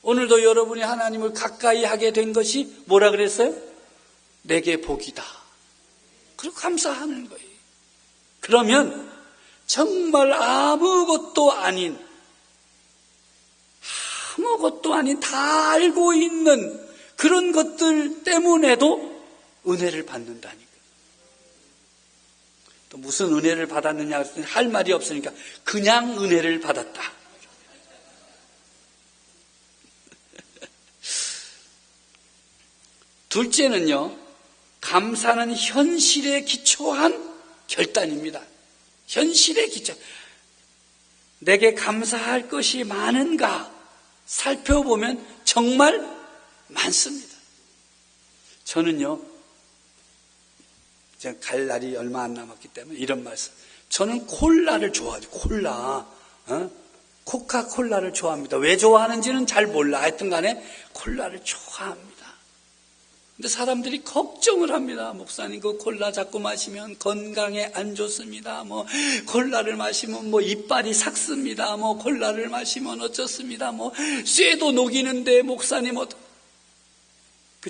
오늘도 여러분이 하나님을 가까이 하게 된 것이 뭐라 그랬어요? 내게 복이다. 그리고 감사하는 거예요. 그러면 정말 아무것도 아닌 다 알고 있는 그런 것들 때문에도 은혜를 받는다니까. 또 무슨 은혜를 받았느냐 할 말이 없으니까 그냥 은혜를 받았다. 둘째는요, 감사는 현실에 기초한 결단입니다. 현실에 기초. 내게 감사할 것이 많은가 살펴보면 정말 많습니다. 저는요, 제가 갈 날이 얼마 안 남았기 때문에 이런 말씀. 저는 콜라를 좋아하죠. 콜라. 코카콜라를 좋아합니다. 왜 좋아하는지는 잘 몰라. 하여튼 간에 콜라를 좋아합니다. 근데 사람들이 걱정을 합니다. 목사님, 그 콜라 자꾸 마시면 건강에 안 좋습니다. 콜라를 마시면 이빨이 삭습니다. 콜라를 마시면 어쩌습니다. 쇠도 녹이는데 목사님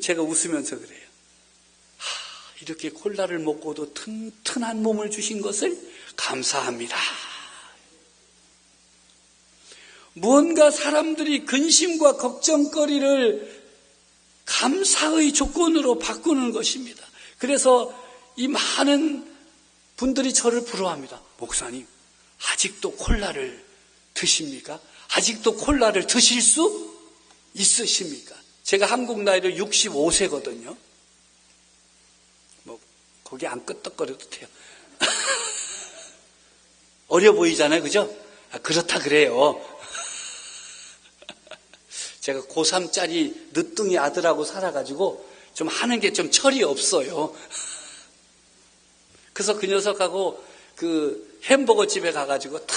제가 웃으면서 그래요. 이렇게 콜라를 먹고도 튼튼한 몸을 주신 것을 감사합니다. 무언가 사람들이 근심과 걱정거리를 감사의 조건으로 바꾸는 것입니다. 그래서 이 많은 분들이 저를 부러워합니다. 목사님, 아직도 콜라를 드십니까? 아직도 콜라를 드실 수 있으십니까? 제가 한국 나이로 65세거든요. 거기 안 끄떡거려도 돼요. 어려 보이잖아요, 그죠? 그렇다 그래요. 제가 고3짜리 늦둥이 아들하고 살아가지고 좀 하는 게 좀 철이 없어요. 그래서 그 녀석하고 그 햄버거 집에 가가지고 탁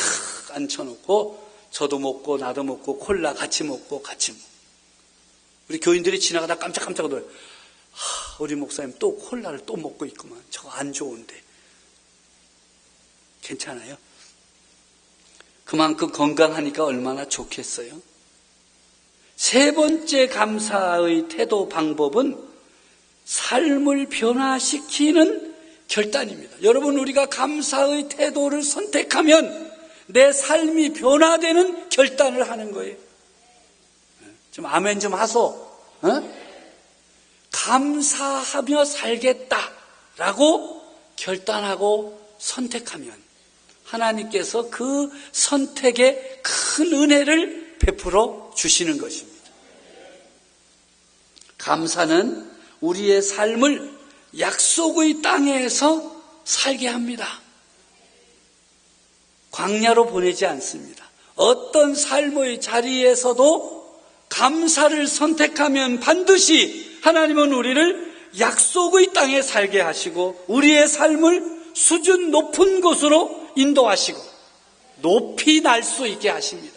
앉혀놓고 저도 먹고 나도 먹고 콜라 같이 먹고. 우리 교인들이 지나가다 깜짝깜짝 놀라요. 우리 목사님 또 콜라를 또 먹고 있구만. 저거 안 좋은데. 괜찮아요? 그만큼 건강하니까 얼마나 좋겠어요? 세 번째 감사의 태도 방법은 삶을 변화시키는 결단입니다. 여러분, 우리가 감사의 태도를 선택하면 내 삶이 변화되는 결단을 하는 거예요. 좀 아멘 좀 하소. 감사하며 살겠다라고 결단하고 선택하면 하나님께서 그 선택에 큰 은혜를 베풀어 주시는 것입니다. 감사는 우리의 삶을 약속의 땅에서 살게 합니다. 광야로 보내지 않습니다. 어떤 삶의 자리에서도 감사를 선택하면 반드시 하나님은 우리를 약속의 땅에 살게 하시고 우리의 삶을 수준 높은 곳으로 인도하시고 높이 날 수 있게 하십니다.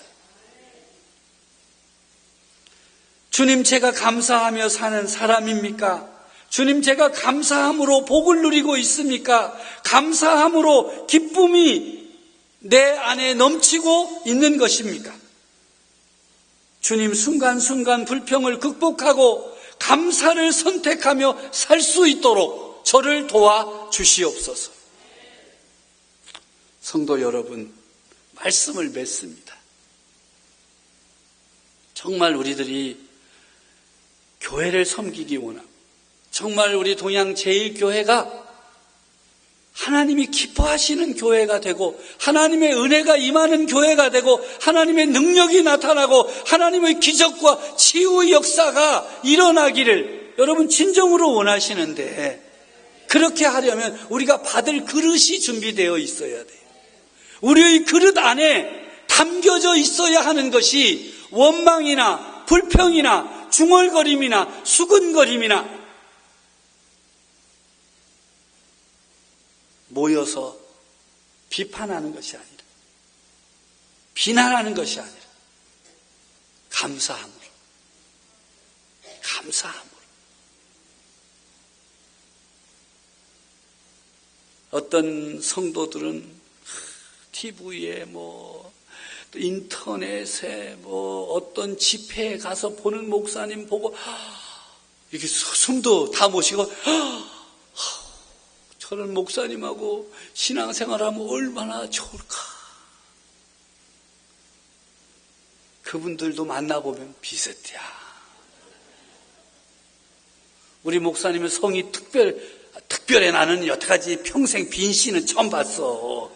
주님, 제가 감사하며 사는 사람입니까? 주님, 제가 감사함으로 복을 누리고 있습니까? 감사함으로 기쁨이 내 안에 넘치고 있는 것입니까? 주님, 순간순간 불평을 극복하고 감사를 선택하며 살 수 있도록 저를 도와주시옵소서. 성도 여러분, 말씀을 맺습니다. 정말 우리들이 교회를 섬기기 원하고 정말 우리 동양 제1교회가 하나님이 기뻐하시는 교회가 되고 하나님의 은혜가 임하는 교회가 되고 하나님의 능력이 나타나고 하나님의 기적과 치유의 역사가 일어나기를 여러분 진정으로 원하시는데 그렇게 하려면 우리가 받을 그릇이 준비되어 있어야 돼요. 우리의 그릇 안에 담겨져 있어야 하는 것이 원망이나 불평이나 중얼거림이나 수근거림이나 모여서 비판하는 것이 아니라 비난하는 것이 아니라 감사함으로 어떤 성도들은 TV에 또 인터넷에 어떤 집회에 가서 보는 목사님 보고 이렇게 숨도 다 모시고 저런 목사님하고 신앙생활하면 얼마나 좋을까. 그분들도 만나보면 비슷해야. 우리 목사님은 성이 특별해. 나는 여태까지 평생 빈 씨는 처음 봤어.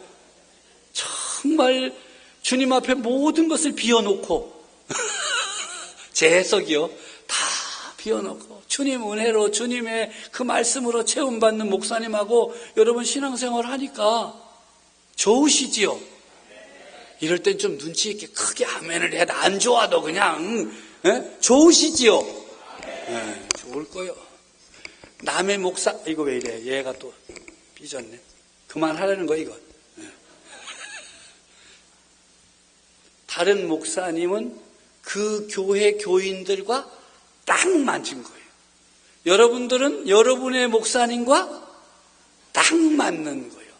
정말 주님 앞에 모든 것을 비워놓고 제 해석이요. 다 비워놓고 주님 은혜로 주님의 그 말씀으로 체험받는 목사님하고 여러분 신앙생활 하니까 좋으시지요? 이럴 땐 좀 눈치 있게 크게 아멘을 해도 안 좋아도 그냥 좋으시지요? 좋을 거요. 남의 목사 이거 왜 이래? 얘가 또 삐졌네. 그만하라는 거 이거. 다른 목사님은 그 교회 교인들과 딱 맞은 거예요. 여러분들은 여러분의 목사님과 딱 맞는 거예요.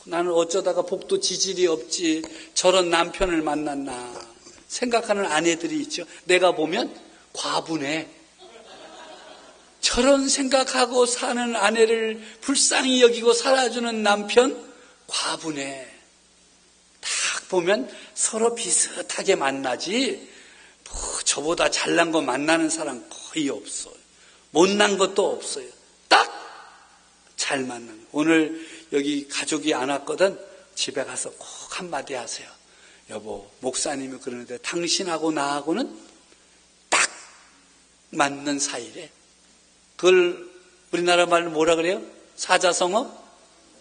나는 어쩌다가 복도 지질이 없지 저런 남편을 만났나 생각하는 아내들이 있죠. 내가 보면 과분해. 저런 생각하고 사는 아내를 불쌍히 여기고 살아주는 남편 과분해. 딱 보면 서로 비슷하게 만나지 저보다 잘난 거 만나는 사람 거의 없어요. 못난 것도 없어요. 딱 잘 맞는. 오늘 여기 가족이 안 왔거든. 집에 가서 꼭 한마디 하세요. 여보, 목사님이 그러는데 당신하고 나하고는 딱 맞는 사이래. 그걸 우리나라 말로 뭐라 그래요? 사자성어?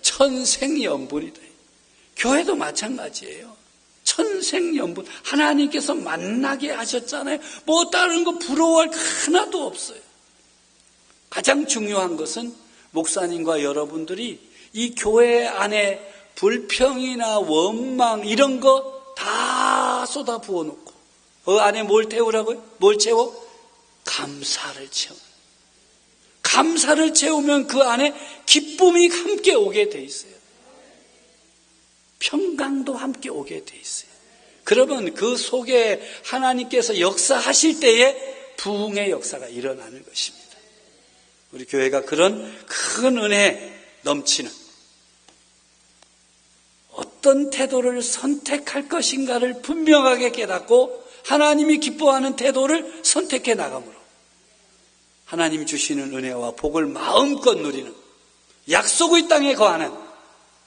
천생연분이다. 교회도 마찬가지예요. 천생연분. 하나님께서 만나게 하셨잖아요. 다른 거 부러워할 거 하나도 없어요. 가장 중요한 것은 목사님과 여러분들이 이 교회 안에 불평이나 원망 이런 거 다 쏟아 부어놓고 그 안에 뭘 태우라고요? 뭘 채워? 감사를 채워. 감사를 채우면 그 안에 기쁨이 함께 오게 돼 있어요. 평강도 함께 오게 돼 있어요. 그러면 그 속에 하나님께서 역사하실 때에 부흥의 역사가 일어나는 것입니다. 우리 교회가 그런 큰 은혜 넘치는 어떤 태도를 선택할 것인가를 분명하게 깨닫고 하나님이 기뻐하는 태도를 선택해 나감으로 하나님이 주시는 은혜와 복을 마음껏 누리는 약속의 땅에 거하는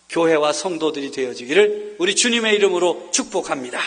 교회와 성도들이 되어지기를 우리 주님의 이름으로 축복합니다.